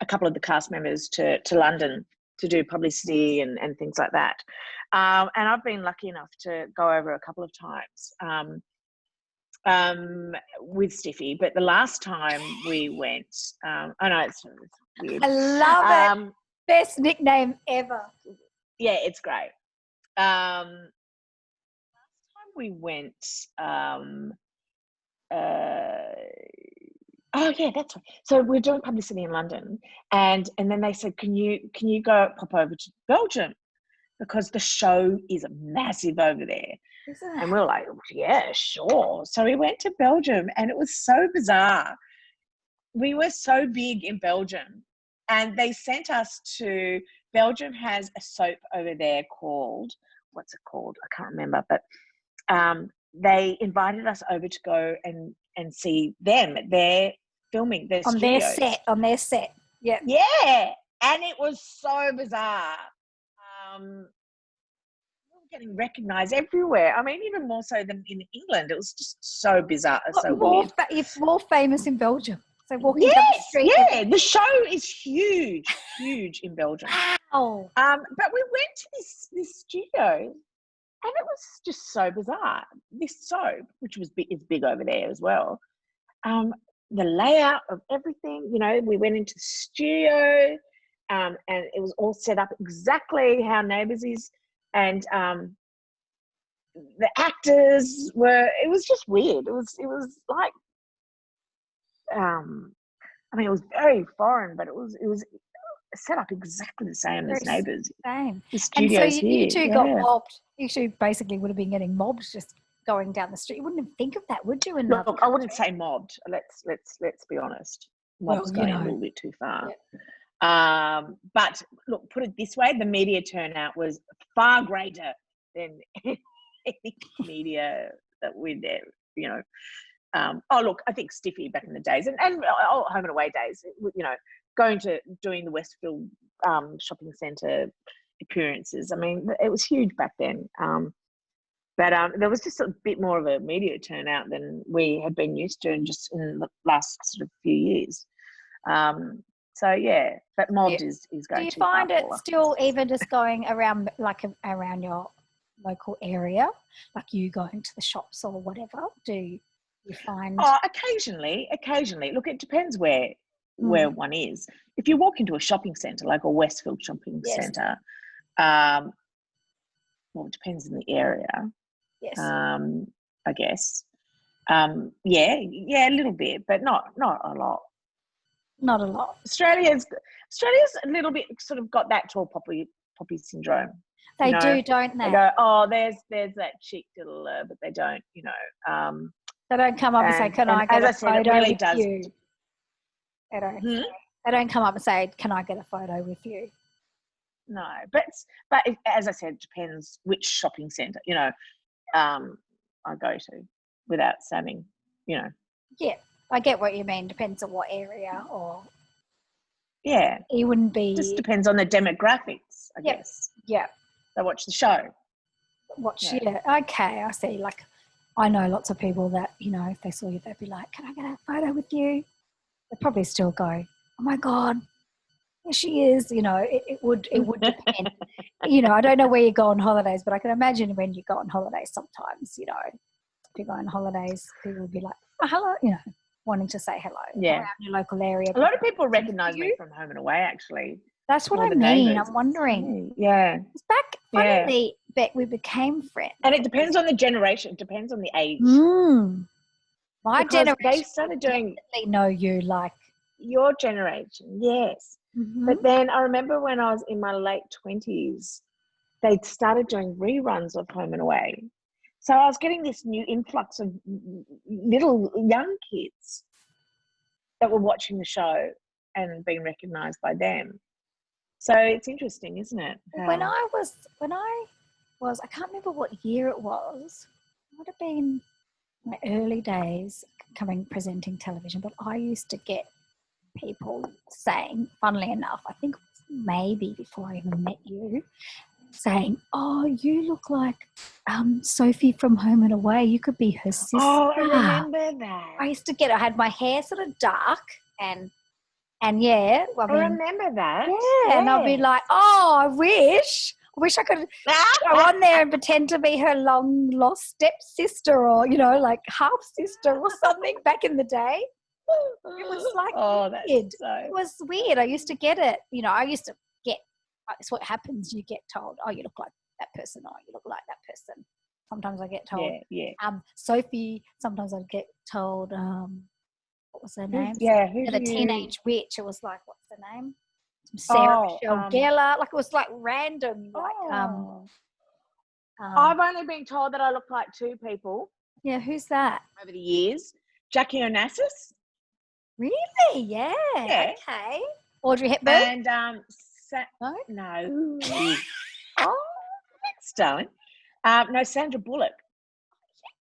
a couple of the cast members to London to do publicity and things like that. And I've been lucky enough to go over a couple of times with Stiffy. But the last time we went, I know it's weird. I love it. Best nickname ever. Yeah, it's great. Last time we went, oh yeah, that's right. So we're doing publicity in London, and then they said, can you pop over to Belgium because the show is massive over there. And we were like, yeah, sure. So we went to Belgium, and it was so bizarre. We were so big in Belgium, and they sent us to Belgium. Has a soap over there called, what's it called? I can't remember, but they invited us over to go and see them. They're filming their on studios. On their set. Yeah. Yeah. And it was so bizarre. We were getting recognised everywhere. I mean, even more so than in England. It was just so bizarre, so weird. You're more famous in Belgium. So walking down the street. Yeah, the show is huge in Belgium. Wow. But we went to this studio, and it was just so bizarre. This soap, which is big over there as well. The layout of everything, we went into the studio, and it was all set up exactly how Neighbours is, and the actors were. It was just weird. It was like, I mean, it was very foreign, but it was set up exactly the same as Neighbours. Same. The studios and so you two got mobbed. You two basically would have been getting mobbed just going down the street. You wouldn't even think of that, would you? Look, I wouldn't say mobbed. Let's be honest. Mobb's going a little bit too far. Yeah. But look, put it this way: the media turnout was far greater than any media that we'd look, I think Stiffy back in the days and home and away days, doing the Westfield shopping centre appearances. I mean, it was huge back then. But there was just a bit more of a media turnout than we had been used to in the last sort of few years. So yeah, but mobbed is going. Do you find it still even just going around around your local area, like you going to the shops or whatever? Do you find? Oh, occasionally. Look, it depends where one is. If you walk into a shopping centre, like a Westfield shopping centre, well, it depends on the area. Yes. I guess. Yeah, a little bit, but not a lot. Not a lot. Australia's a little bit sort of got that tall poppy syndrome. They do, don't they? They go, oh, there's that chick little, but they don't, They don't come up and say, "Can I get a photo with you?" They don't. They don't come up and say, "Can I get a photo with you?" No, but as I said, it depends which shopping centre, I go to without sounding, Yeah, I get what you mean. Depends on what area or. Yeah. It wouldn't be. Just depends on the demographics, I guess. Yeah. They watch the show. Okay, I see. Like, I know lots of people that, if they saw you, they'd be like, "Can I get a photo with you?" They'd probably still go, "Oh my God, there she is." It would depend. I don't know where you go on holidays, but I can imagine when you go on holidays sometimes, if you go on holidays, people would be like, "Oh, hello," wanting to say hello around your local area. A lot of people recognise me from home and away, actually. That's what I mean. Neighbours. I'm wondering. Yeah. It's back finally, Beck, we became friends. And it depends on the generation. It depends on the age. My generation, they started doing. Definitely know you, like your generation, yes. Mm-hmm. But then I remember when I was in my late 20s, they started doing reruns of Home and Away. So I was getting this new influx of little young kids that were watching the show and being recognised by them. So it's interesting, isn't it? When I was, I can't remember what year it was. It would have been my early days presenting television, but I used to get people saying, funnily enough, I think maybe before I even met you, saying, "Oh, you look like Sophie from Home and Away. You could be her sister." Oh, I remember that. I had my hair sort of dark and yeah. I remember that. Yeah, and I'd be like, "Oh, I wish I could go on there and pretend to be her long lost stepsister or, like half sister or something back in the day." It was like weird. It was weird. I used to get it. I used to get, it's what happens. You get told, "Oh, you look like that person," or "You look like that person." Sometimes I get told, Sophie. Sometimes I'd get told, what was her name? The Teenage Witch. It was like, what's her name? Sarah Michelle Gellar. Like, it was like random. I've only been told that I look like two people. Yeah, who's that? Over the years, Jackie Onassis. Really? Yeah. Okay. Audrey Hepburn. And no. Oh, thanks, darling. No, Sandra Bullock.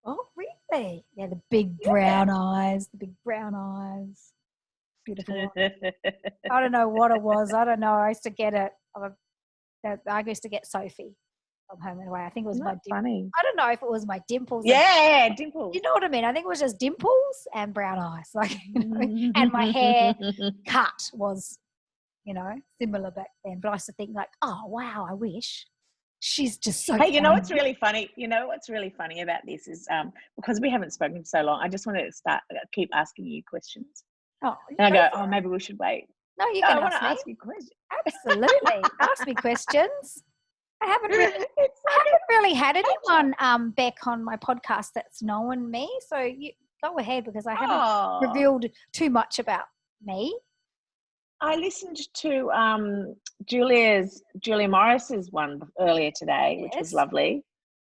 Oh, really? Yeah, the big brown eyes. Beautiful. I don't know what it was. I don't know. I used to get it. I used to get Sophie from Home and Away. I think it was my dimples. Funny. I don't know if it was my dimples. Yeah, dimples. You know what I mean? I think it was just dimples and brown eyes. Like, and my hair cut was, similar back then. But I used to think like, oh, wow, I wish. She's just so. Hey, you know what's really funny? What's really funny about this is because we haven't spoken for so long, I just want to keep asking you questions. Oh, and I go, maybe we should wait. No, you can ask you questions. Absolutely, ask me questions. I haven't really had anyone back on my podcast that's known me, so you go ahead because I haven't revealed too much about me. I listened to Julia Morris's one earlier today, which was lovely.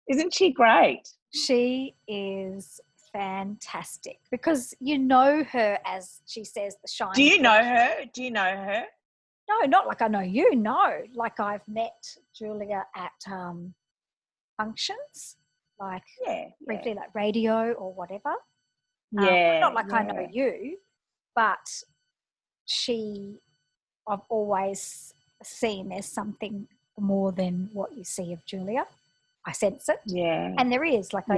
Isn't she great? She is fantastic because you know her, as she says, the shine. Do you know her? No, not like I know you. No, like I've met Julia at functions, like briefly, like radio or whatever. Not like I know you, but I've always seen there's something more than what you see of Julia. I sense it. Yeah. And there is. Like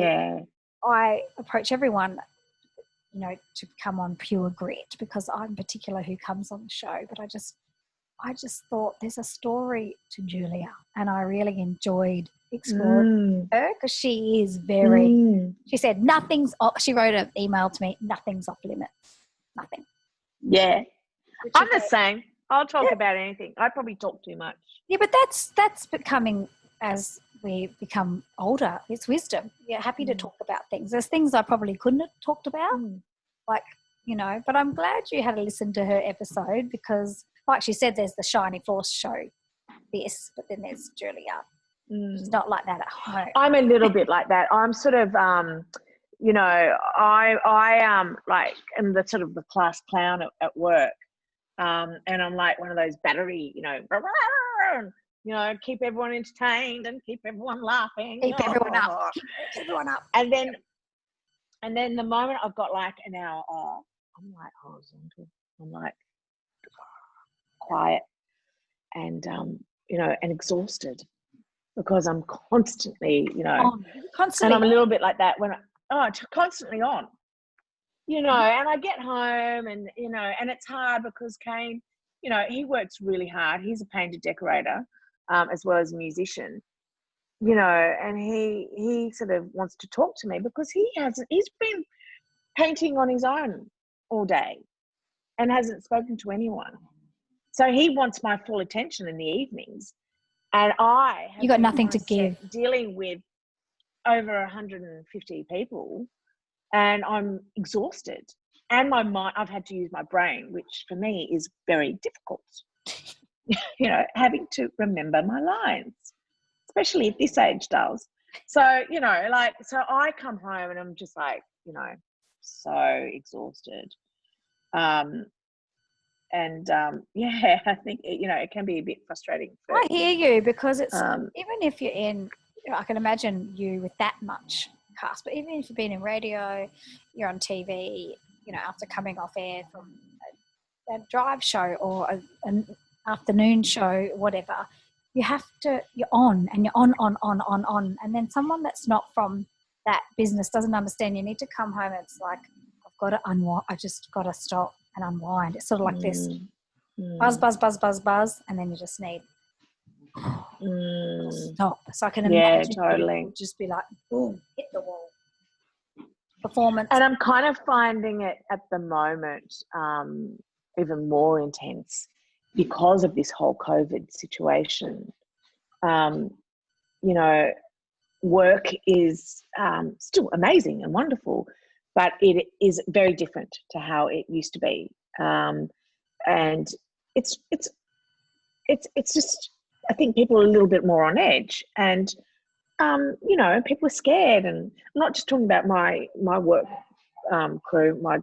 I approach everyone, to come on pure grit because I'm particular who comes on the show. But I just thought there's a story to Julia, and I really enjoyed exploring her because she is very. She said she wrote an email to me. Nothing's off limits. Nothing. Yeah, I'm the same. I'll talk about anything. I probably talk too much. Yeah, but that's becoming as we become older. It's wisdom. You're happy to talk about things. There's things I probably couldn't have talked about, like But I'm glad you had to listen to her episode because, like she said, there's the Shiny Force show. But then there's Julia. She's not like that at home. I'm a little bit like that. I'm sort of, I like am the sort of the class clown at work. And I'm like one of those battery, keep everyone entertained and keep everyone laughing. Keep everyone up. Keep everyone up. And then the moment I've got like an hour off, I'm like horizontal. I'm like quiet and and exhausted because I'm constantly, constantly. And I'm a little bit like that when constantly on. And I get home and, and it's hard because Kane, he works really hard. He's a painter decorator as well as a musician, and he sort of wants to talk to me because he's been painting on his own all day and hasn't spoken to anyone. So he wants my full attention in the evenings. And you got nothing to give. Dealing with over 150 people. And I'm exhausted. And my mind, I've had to use my brain, which for me is very difficult. Having to remember my lines, especially at this age, dolls. So, so I come home and I'm just like, so exhausted. I think, it can be a bit frustrating. I hear you because it's, even if you're in, I can imagine you with that much cast, but even if you've been in radio, you're on TV, after coming off air from a drive show or an afternoon show, whatever, you're on and you're on. And then someone that's not from that business doesn't understand. You need to come home and it's like, I've got to unwind. I just got to stop and unwind. It's sort of like this buzz, buzz, buzz, buzz, buzz. And then you just need stop. So I can imagine totally. would just be like, boom, hit the wall. Performance. And I'm kind of finding it at the moment even more intense because of this whole COVID situation. Work is still amazing and wonderful, but it is very different to how it used to be. And it's just, I think people are a little bit more on edge, and people are scared. And I'm not just talking about my work crew, my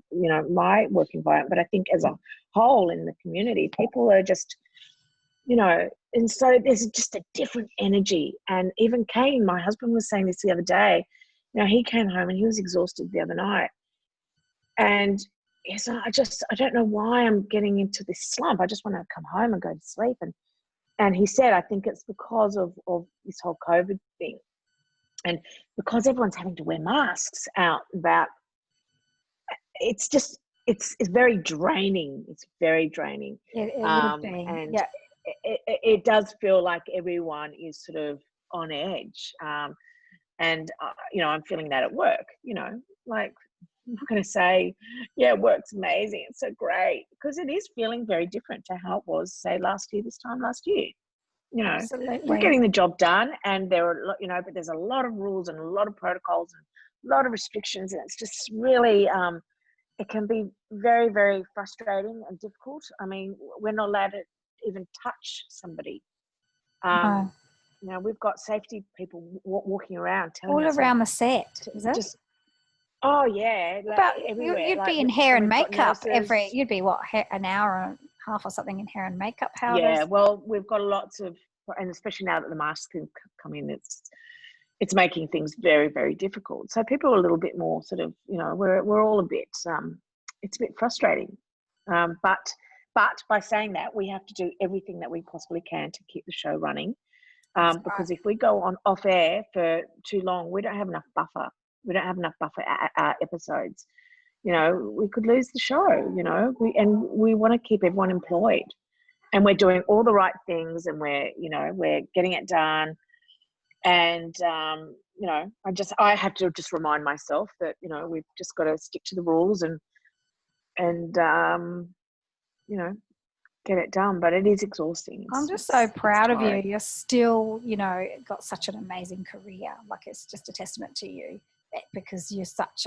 work environment, but I think as a whole in the community, people are just, and so there's just a different energy. And even Kane, my husband, was saying this the other day. He came home and he was exhausted the other night, and yes, I don't know why I'm getting into this slump. I just want to come home and go to sleep. And he said, I think it's because of this whole COVID thing. And because everyone's having to wear masks out and about, it's very draining. It's very draining. It would be. And it does feel like everyone is sort of on edge. I'm feeling that at work, like, I'm not going to say, work's amazing, it's so great, because it is feeling very different to how it was, say, this time last year. Absolutely. We're getting the job done, and there are, but there's a lot of rules and a lot of protocols and a lot of restrictions, and it's just really, it can be very, very frustrating and difficult. I mean, we're not allowed to even touch somebody. We've got safety people walking around telling us all around the set, is it? Just, oh yeah, but everywhere. You'd be in hair and makeup you'd be an hour and a half or something in hair and makeup. Well, we've got lots of, and especially now that the masks can come in, it's making things very, very difficult. So people are a little bit more sort of, we're all a bit, it's a bit frustrating. But by saying that, we have to do everything that we possibly can to keep the show running. Because if we go on off air for too long, we don't have enough buffer. We don't have enough buffer episodes. We could lose the show. We want to keep everyone employed, and we're doing all the right things, and we're getting it done. And I have to just remind myself that we've just got to stick to the rules and get it done. But it is exhausting. I'm just so proud of you. You're still, got such an amazing career. Like, it's just a testament to you, because you're such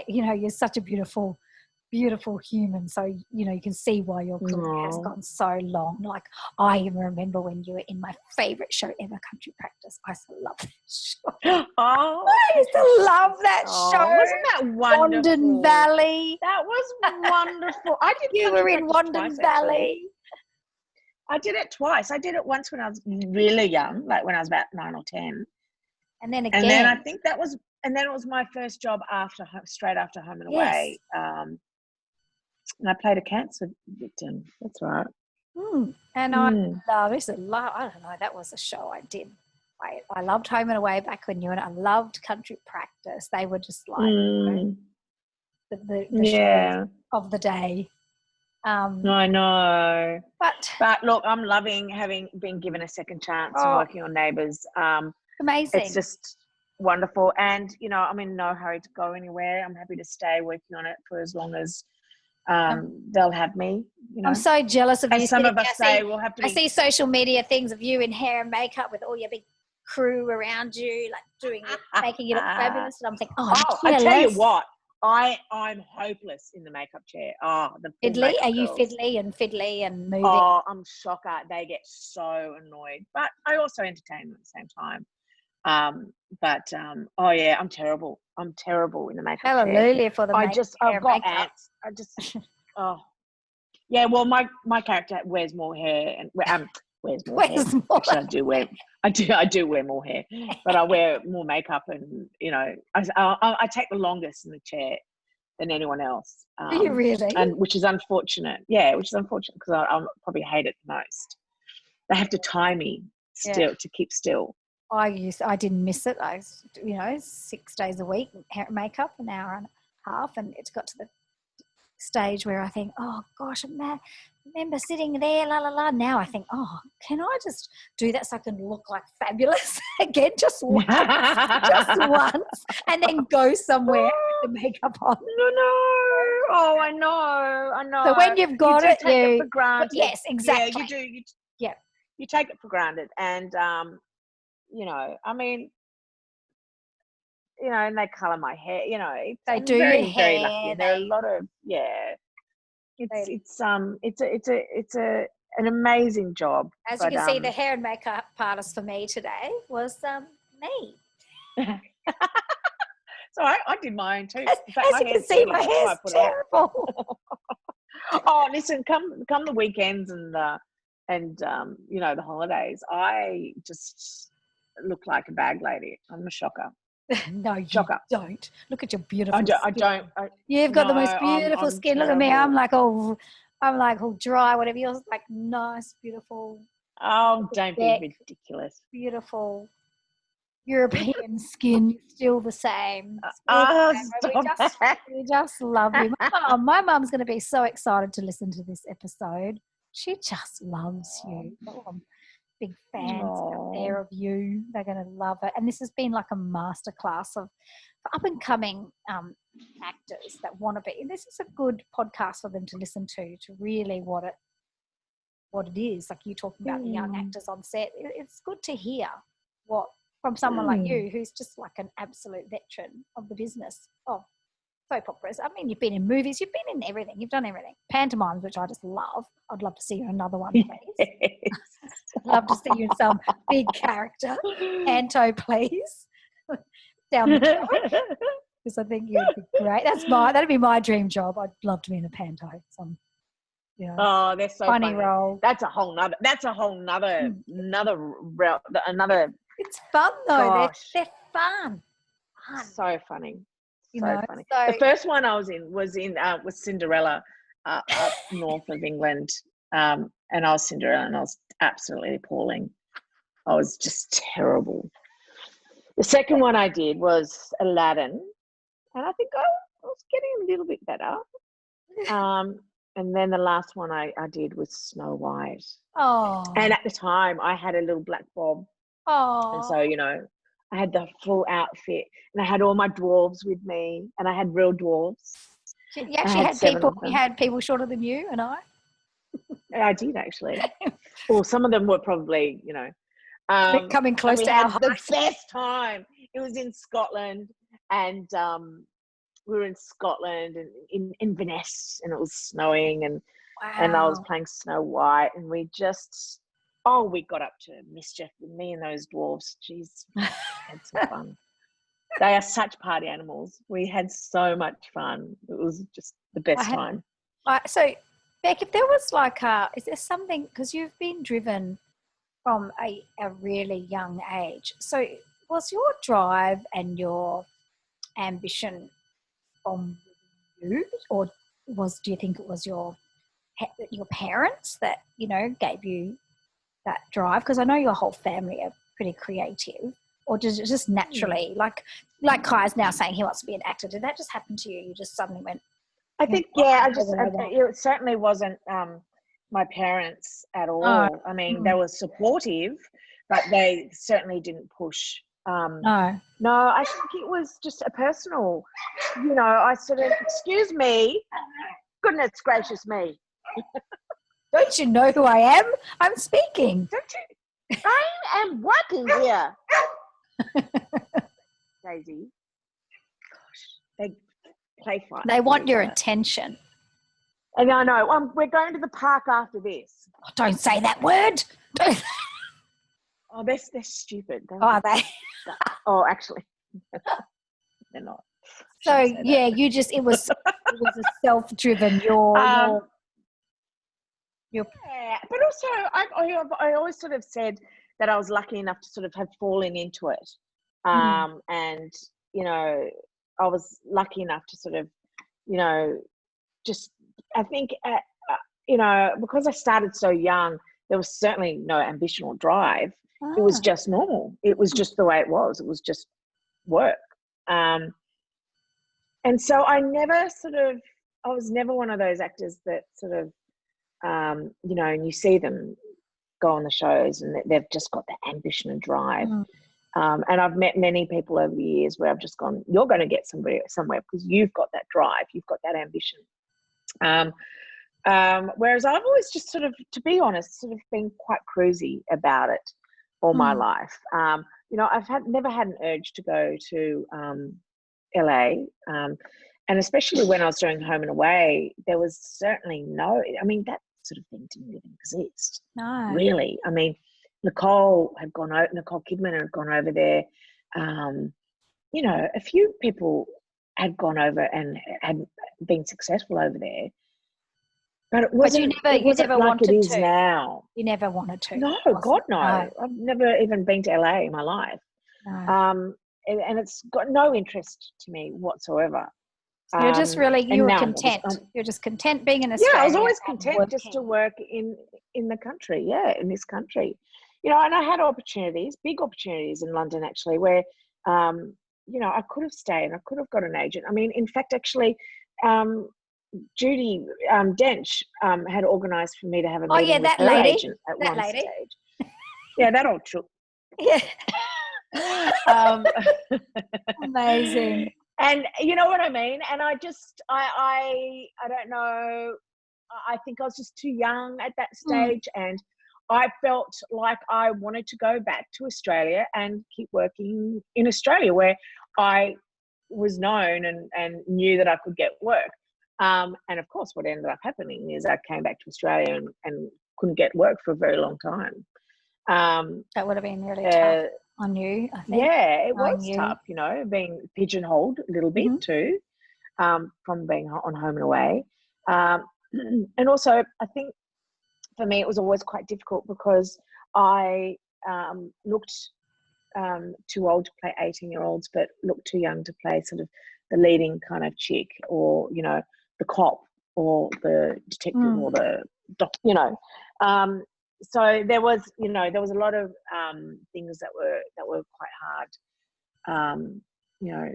you're such a beautiful, beautiful human. So, you can see why your career has gone so long. Like, I even remember when you were in my favourite show ever, Country Practice. I used to love that show. I used to love that show. Wasn't that wonderful? Wandon Valley. That was wonderful. You were in Wandon Valley. I did it twice. I did it once when I was really young, like when I was about 9 or 10. And then again. And then I think it was my first job straight after Home and Away. And I played a cancer victim. That's right. And I used to love, I don't know, that was a show I did. I loved Home and Away back when you were, I loved Country Practice. They were just like the shows of the day. I know. But look, I'm loving having been given a second chance and working on Neighbours. Amazing. It's just wonderful. And, I'm in no hurry to go anywhere. I'm happy to stay working on it for as long as they'll have me. I'm so jealous of you. As some of us say, we'll have to I see social media things of you in hair and makeup with all your big crew around you, like making you look fabulous. And I'm thinking, I tell you what, I'm hopeless in the makeup chair. The fiddly? Are you fiddly and moving? I'm shocked. They get so annoyed. But I also entertain them at the same time. I'm terrible. I'm terrible in the makeup chair. Hallelujah for the I've got ants. Well, my character wears more hair and wears more hair. Actually, I do wear more hair, but I wear more makeup, and I take the longest in the chair than anyone else. Do you really? And which is unfortunate. Yeah, which is unfortunate because I probably hate it the most. They have to tie me still to keep still. I didn't miss it. 6 days a week, hair and makeup, an hour and a half, and it's got to the stage where I think, oh gosh, I remember sitting there, la la la. Now I think, oh, can I just do that so I can look like fabulous again, just once, and then go somewhere with the makeup on. No. Oh, I know. So when you've got it, take it for granted. Yes, exactly. Yeah, you do. You take it for granted, and and they colour my hair. They do your hair. Very lucky. There are a lot of It's an amazing job. As you can see, the hair and makeup artist for me today was me. So I did my own too. As you can see, my hair's terrible. Oh, listen, come the weekends and the holidays, I just look like a bag lady. I'm a shocker. No, you shocker. don't. Look at your beautiful skin. You've got the most beautiful skin. Look at me. I'm like all dry, whatever. Yours like nice, beautiful. Oh, don't be ridiculous. Beautiful European skin, still the same. We just love you. My mum's going to be so excited to listen to this episode. She just loves you. Oh, big fans out there of you. They're going to love it. And this has been like a masterclass of up and coming actors that want to be. And this is a good podcast for them to listen to really what it is. Like you talking about the young actors on set. It's good to hear what from someone like you, who's just like an absolute veteran of the business of soap operas. I mean, you've been in movies, you've been in everything, you've done everything. Pantomimes, which I just love. I'd love to see you in another one, please. I'd love to see you in some big character. Panto, please. Down the track. Because I think you'd be great. That'd be my dream job. I'd love to be in a Panto. Oh, they're so funny role. That's a whole nother another. It's fun though. They're fun. So funny. Funny. So, the first one I was in was Cinderella up north of England, and I was Cinderella, and I was absolutely appalling. I was just terrible. The second one I did was Aladdin, and I think I was getting a little bit better. And then the last one I did was Snow White. Oh. And at the time, I had a little black bob. Oh. And so, I had the full outfit, and I had all my dwarves with me, and I had real dwarves. You actually had people shorter than you and I? I did, actually. Well, some of them were probably, coming close to our height. The best time. It was in Scotland, and we were in Scotland and in Inverness, and it was snowing, and I was playing Snow White, and we got up to mischief with me and those dwarves. Jeez, we had some fun. They are such party animals. We had so much fun. It was just the best time. So, Beck, if there was is there something, because you've been driven from a really young age, so was your drive and your ambition from you, or do you think it was your parents that, gave you that drive? Because I know your whole family are pretty creative. Or does it just naturally, like Kai's now saying he wants to be an actor, did that just happen to you? You just suddenly went? I think, it certainly wasn't my parents at all. Oh. I mean, they were supportive, but they certainly didn't push. No, I think it was just a personal, I sort of, excuse me, goodness gracious me. Don't you know who I am? I'm speaking. Don't you? I am working here. Daisy. Gosh, they play fight. They want your attention. And I know. We're going to the park after this. Oh, don't say that word. Oh, they're stupid. Are they? Oh, actually, they're not. So yeah, it was a self-driven. You're, Yeah, but also I always sort of said that I was lucky enough to sort of have fallen into it. And, you know, I was lucky enough to sort of, you know, just, I think, you know, because I started so young, there was certainly no ambition or drive. It was just normal. It was just the way it was. It was just work. And so I was never one of those actors that sort of, you know, and you see them go on the shows and they've just got that ambition and drive. And I've met many people over the years where I've just gone, you're going to get somewhere because you've got that drive, you've got that ambition. Whereas I've always just sort of, to be honest, sort of been quite cruisy about it all my life. You know, I've never had an urge to go to LA. And especially when I was doing Home and Away, there was certainly that sort of thing didn't even exist. no. Really. I mean, Nicole Kidman had gone over there. You know, a few people had gone over and had been successful over there. But it wasn't, you never like wanted it is to. now. You never wanted to. No, God, no. I've never even been to LA in my life. No. And it's got no interest to me whatsoever. You're just really, you were content. You're just content being in Australia. Yeah, I was always content just to work in the country, in this country. You know, and I had big opportunities in London actually, where, you know, I could have stayed, I could have got an agent. I mean, in fact, actually, Judy Dench had organised for me to have a meeting with her agent at one stage. Yeah, that old chook. Yeah. Amazing. And you know what I mean? And I just, I don't know, I think I was just too young at that stage, and I felt like I wanted to go back to Australia and keep working in Australia where I was known and knew that I could get work. And of course, what ended up happening is I came back to Australia and couldn't get work for a very long time. That would have been really tough on you, I think. Yeah, it was tough, you know, being pigeonholed a little bit too, from being on Home and Away. And also, I think for me, it was always quite difficult because I looked too old to play 18-year-olds, but looked too young to play sort of the leading kind of chick, or, you know, the cop or the detective or the doctor, you know. So there was a lot of things that were quite hard, you know,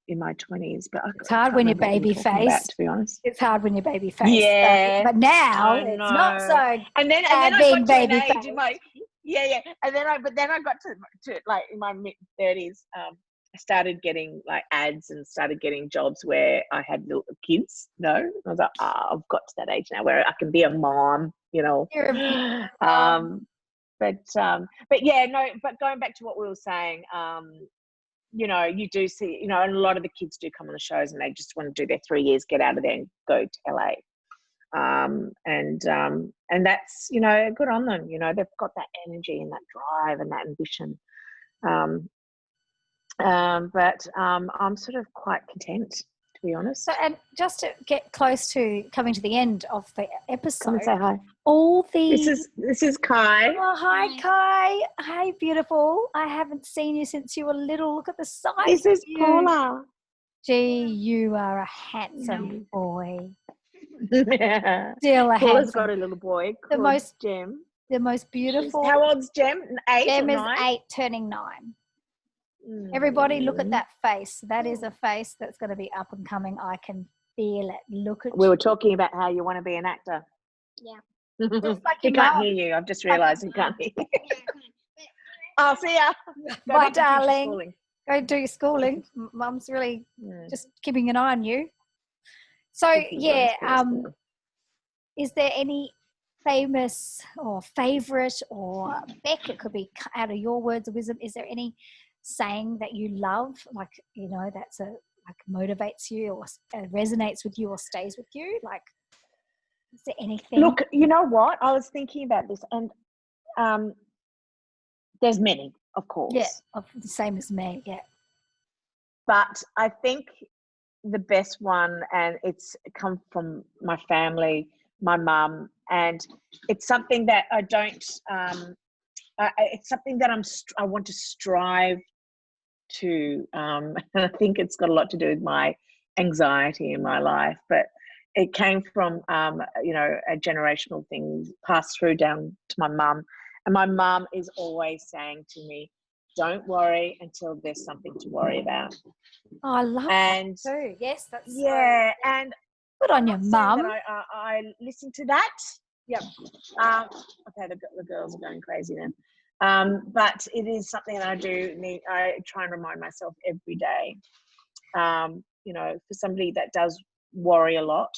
in my 20s. But it's hard when you're baby face. To be honest, it's hard when you're baby face. Yeah, but now it's not so. And then I got to an age in my and then I got to like in my mid 30s. I started getting like ads and started getting jobs where I had little kids. I was like, I've got to that age now where I can be a mom, you know. But going back to what we were saying, you know, you do see, you know, and a lot of the kids do come on the shows and they just want to do their 3 years, get out of there and go to LA. And that's, you know, good on them. You know, they've got that energy and that drive and that ambition. But I'm sort of quite content, to be honest. So, and just to get close to coming to the end of the episode, come and say hi. This is Kai. Oh, hi, Kai. Hi, beautiful. I haven't seen you since you were little. Look at the size. This is Paula. Gee, you are a handsome boy. Yeah. Still a Paula's handsome. got a little boy called Jem. The most beautiful. How old's Jem? 8 Jem or is 9? 8, turning 9. Everybody look at that face. That is a face that's going to be up and coming. I can feel it. Look at We were talking about how you want to be an actor. Yeah. Just like He your can't mum. hear you. I've just realised he can't hear you. I'll see ya. Bye, darling. Go do your schooling. Mum's really just keeping an eye on you. So, is there any famous or favourite or Beck, it could be out of your words of wisdom, is there any saying that you love, like, you know, that's like motivates you or resonates with you or stays with you? Like, is there anything? Look, you know what? I was thinking about this, and there's many, of course. Yeah, the same as me, yeah. But I think the best one, and it's come from my family, my mum and it's something that I don't. It's something that I want to strive to. And I think it's got a lot to do with my anxiety in my life, but it came from a generational thing passed through down to my mum, and my mum is always saying to me, don't worry until there's something to worry about. Oh, I love that too. Yes, that's and good on your mum. I listen to that. Yep. Okay, the girls are going crazy then. But it is something that I try and remind myself every day. For somebody that does worry a lot,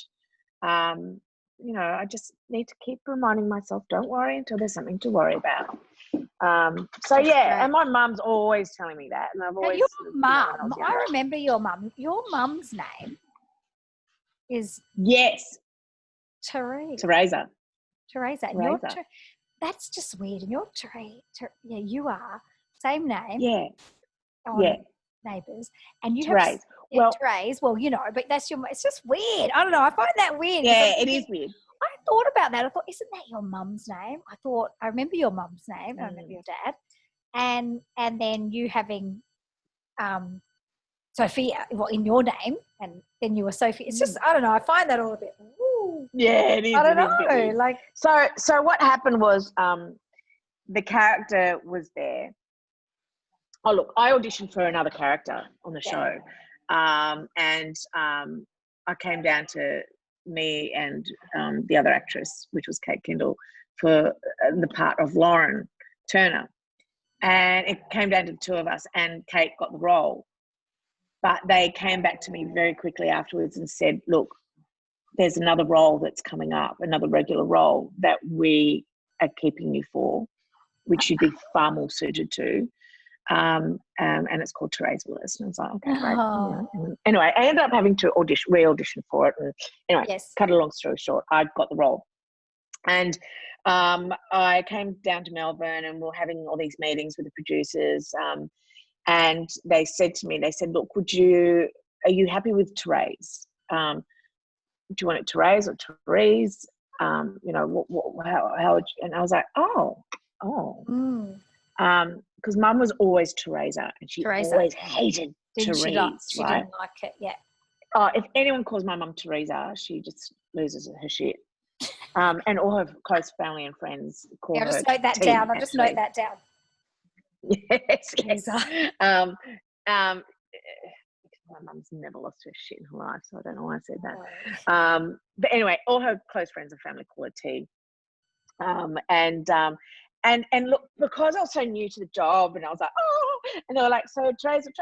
I just need to keep reminding myself, don't worry until there's something to worry about. And my mum's always telling me that, and I've always. Your mum, I remember your mum. Your mum's name is Teresa. Teresa. That's just weird. And you're Teresa. Yeah, you are same name. Yeah. Neighbours, and you Terese. have Terese. Well, but that's it's just weird. I don't know. I find that weird. Yeah, it is weird. I thought about that. I thought, isn't that your mum's name? I remember your mum's name. I remember your dad, and then you having Sophie, in your name, and then you were Sophie. It's just, I don't know. I find that all a bit. Ooh. Yeah, it is. I don't know. Like, so what happened was, the character was there. Oh, look, I auditioned for another character on the show, and I came down to me and the other actress, which was Kate Kendall, for the part of Lauren Turner, and it came down to the two of us, and Kate got the role. But they came back to me very quickly afterwards and said, look, there's another role that's coming up, another regular role that we are keeping you for, which you'd be far more suited to. And it's called Terese Willis. And I was like, okay, great. Oh. Yeah. Anyway, I ended up having to re-audition for it. And anyway, cut a long story short, I got the role. And I came down to Melbourne, and we're having all these meetings with the producers. And they said to me, look, are you happy with Terese? Do you want it Terese or Terese? How would you? And I was like, because Mum was always Teresa, and she always hated Terese. She didn't like it, yeah. Oh, if anyone calls my mum Teresa, she just loses her shit. And all her close family and friends call her. I'll just note that down. I'll just note that down. Yes. My mum's never lost her shit in her life, so I don't know why I said that. But anyway, all her close friends and family call her T. And look, because I was so new to the job, and I was like, and they were like, so Teresa, and I don't know,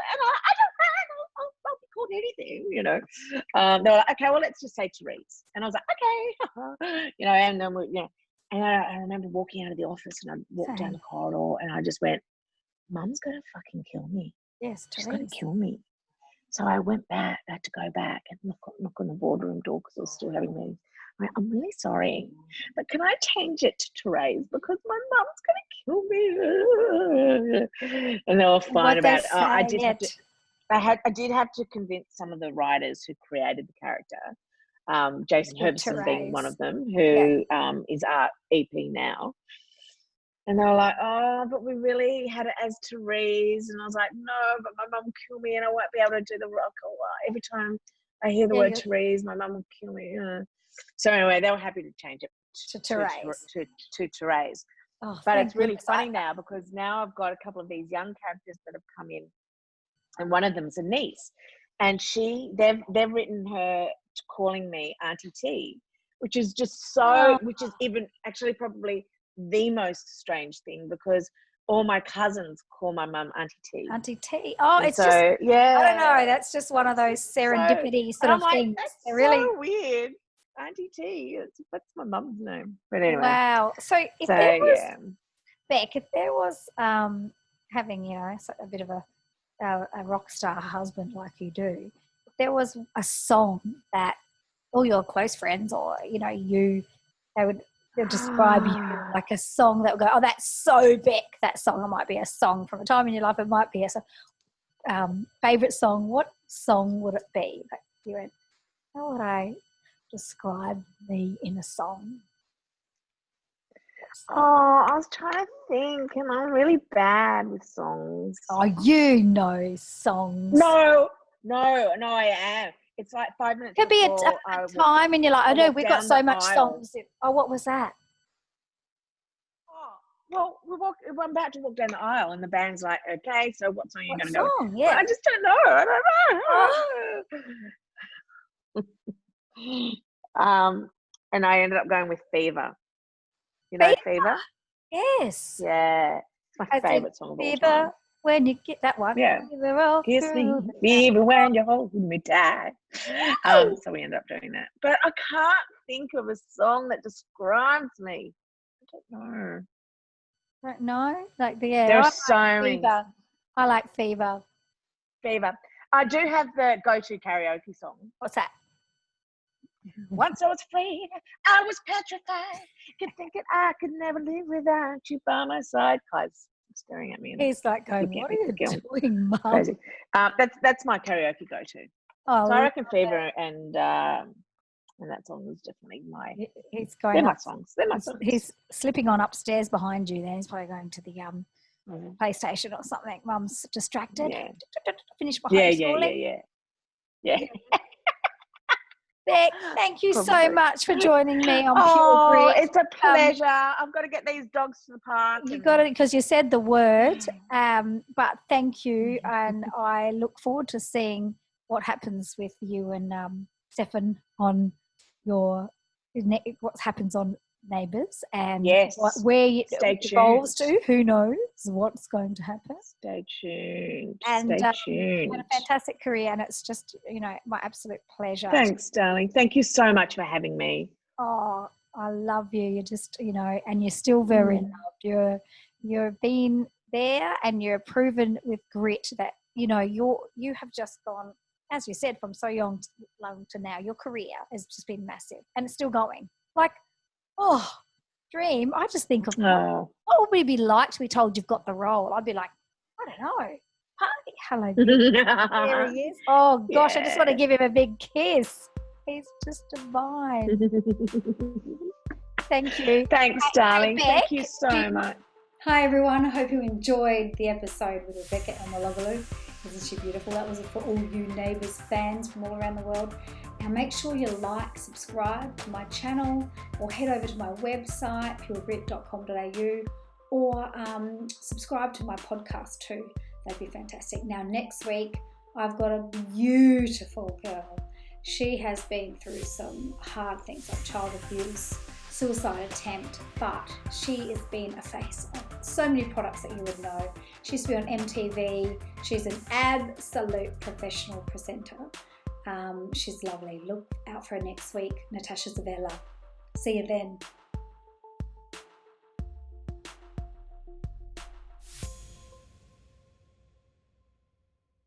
I'll be called anything, they were like, okay, well, let's just say Terese. And I was like, okay, and then and I remember walking out of the office, and I walked down the corridor, and I just went, Mum's going to fucking kill me. Yes, she's going to kill me. So I went back. I had to go back and knock on the boardroom door because I was still having meetings. I'm really sorry, but can I change it to Terese because my mum's going to kill me? And they were fine about it. I did have to convince some of the writers who created the character, Jason Herbison being one of them, who is our EP now. And they were like, but we really had it as Terese. And I was like, no, but my mum will kill me and I won't be able to do the rock. Every time I hear the word Terese, my mum will kill me. So anyway, they were happy to change it to Terese. To Terese. But it's really funny now because now I've got a couple of these young characters that have come in, and one of them's a niece, and they've written her calling me Auntie T, which is just which is even actually probably the most strange thing because all my cousins call my mum Auntie T. Auntie T. Oh, and it's just I don't know. That's just one of those serendipity sort of things. That's really so weird. Auntie T. That's my mum's name. But anyway. Wow. So if there was Beck, if there was having a bit of a rock star husband like you do, if there was a song that all your close friends or they'll describe you like a song that would go, that's so Beck, that song. It might be a song from a time in your life. It might be a favourite song. What song would it be? Like you went, how would I describe me in a song? Oh, I was trying to think, and I'm really bad with songs. Oh, you know songs. No, I am. It's like 5 minutes. Could be a time, and you're like, I know we've got so much songs. Oh, what was that? Well, I'm about to walk down the aisle, and the band's like, "Okay, so what song are you going to go with?" Yeah, well, I just don't know. And I ended up going with Fever. You know Fever? Yes. Yeah, it's my favourite song of all time. Fever when you get that one. Yeah. Kiss me, fever when you're holding me tight. So we ended up doing that, but I can't think of a song that describes me. I don't know. No, like there are so many. I like Fever. I do have the go-to karaoke song. What's that? Once I was afraid, I was petrified. Kept thinking I could never live without you by my side. Kai's staring at me. He's like going, "What are you doing, Mum?" Crazy. That's my karaoke go-to. Oh, so I reckon Fever and that song is definitely they're my songs. He's slipping on upstairs behind you. Then he's probably going to the PlayStation or something. Mum's distracted. Yeah. Finish my homeschooling. Yeah. Beck, thank you so much for joining me on Pure Grit. It's a pleasure. I've got to get these dogs to the park. You got it because you said the word. But thank you, and I look forward to seeing what happens with you and Stefan on what happens on Neighbours and where it evolves to. Who knows what's going to happen? Stay tuned. And Stay tuned. you had a fantastic career, and it's just my absolute pleasure. Thanks, darling. Thank you so much for having me. Oh, I love you. You're just and you're still very loved. You're been there, and you're proven with grit that you have just gone, as you said, from so young to now. Your career has just been massive, and it's still going. Like, dream. I just think of what would we be like to be told you've got the role? I'd be like, I don't know. Hi, hello. There he is. Oh gosh, I just want to give him a big kiss. He's just divine. Thank you. Thanks, darling. Thank you so much. Hi everyone. I hope you enjoyed the episode with Rebekah Elmaloglou. Isn't she beautiful? That was for all you Neighbours fans from all around the world. Now make sure you subscribe to my channel, or head over to my website, puregrit.com.au, or subscribe to my podcast too. That'd be fantastic. Now next week, I've got a beautiful girl. She has been through some hard things like child abuse, suicide attempt, but she has been a face of so many products that you would know. She used to be on MTV. She's an absolute professional presenter. She's lovely. Look out for her next week. Natasha Zavella. See you then.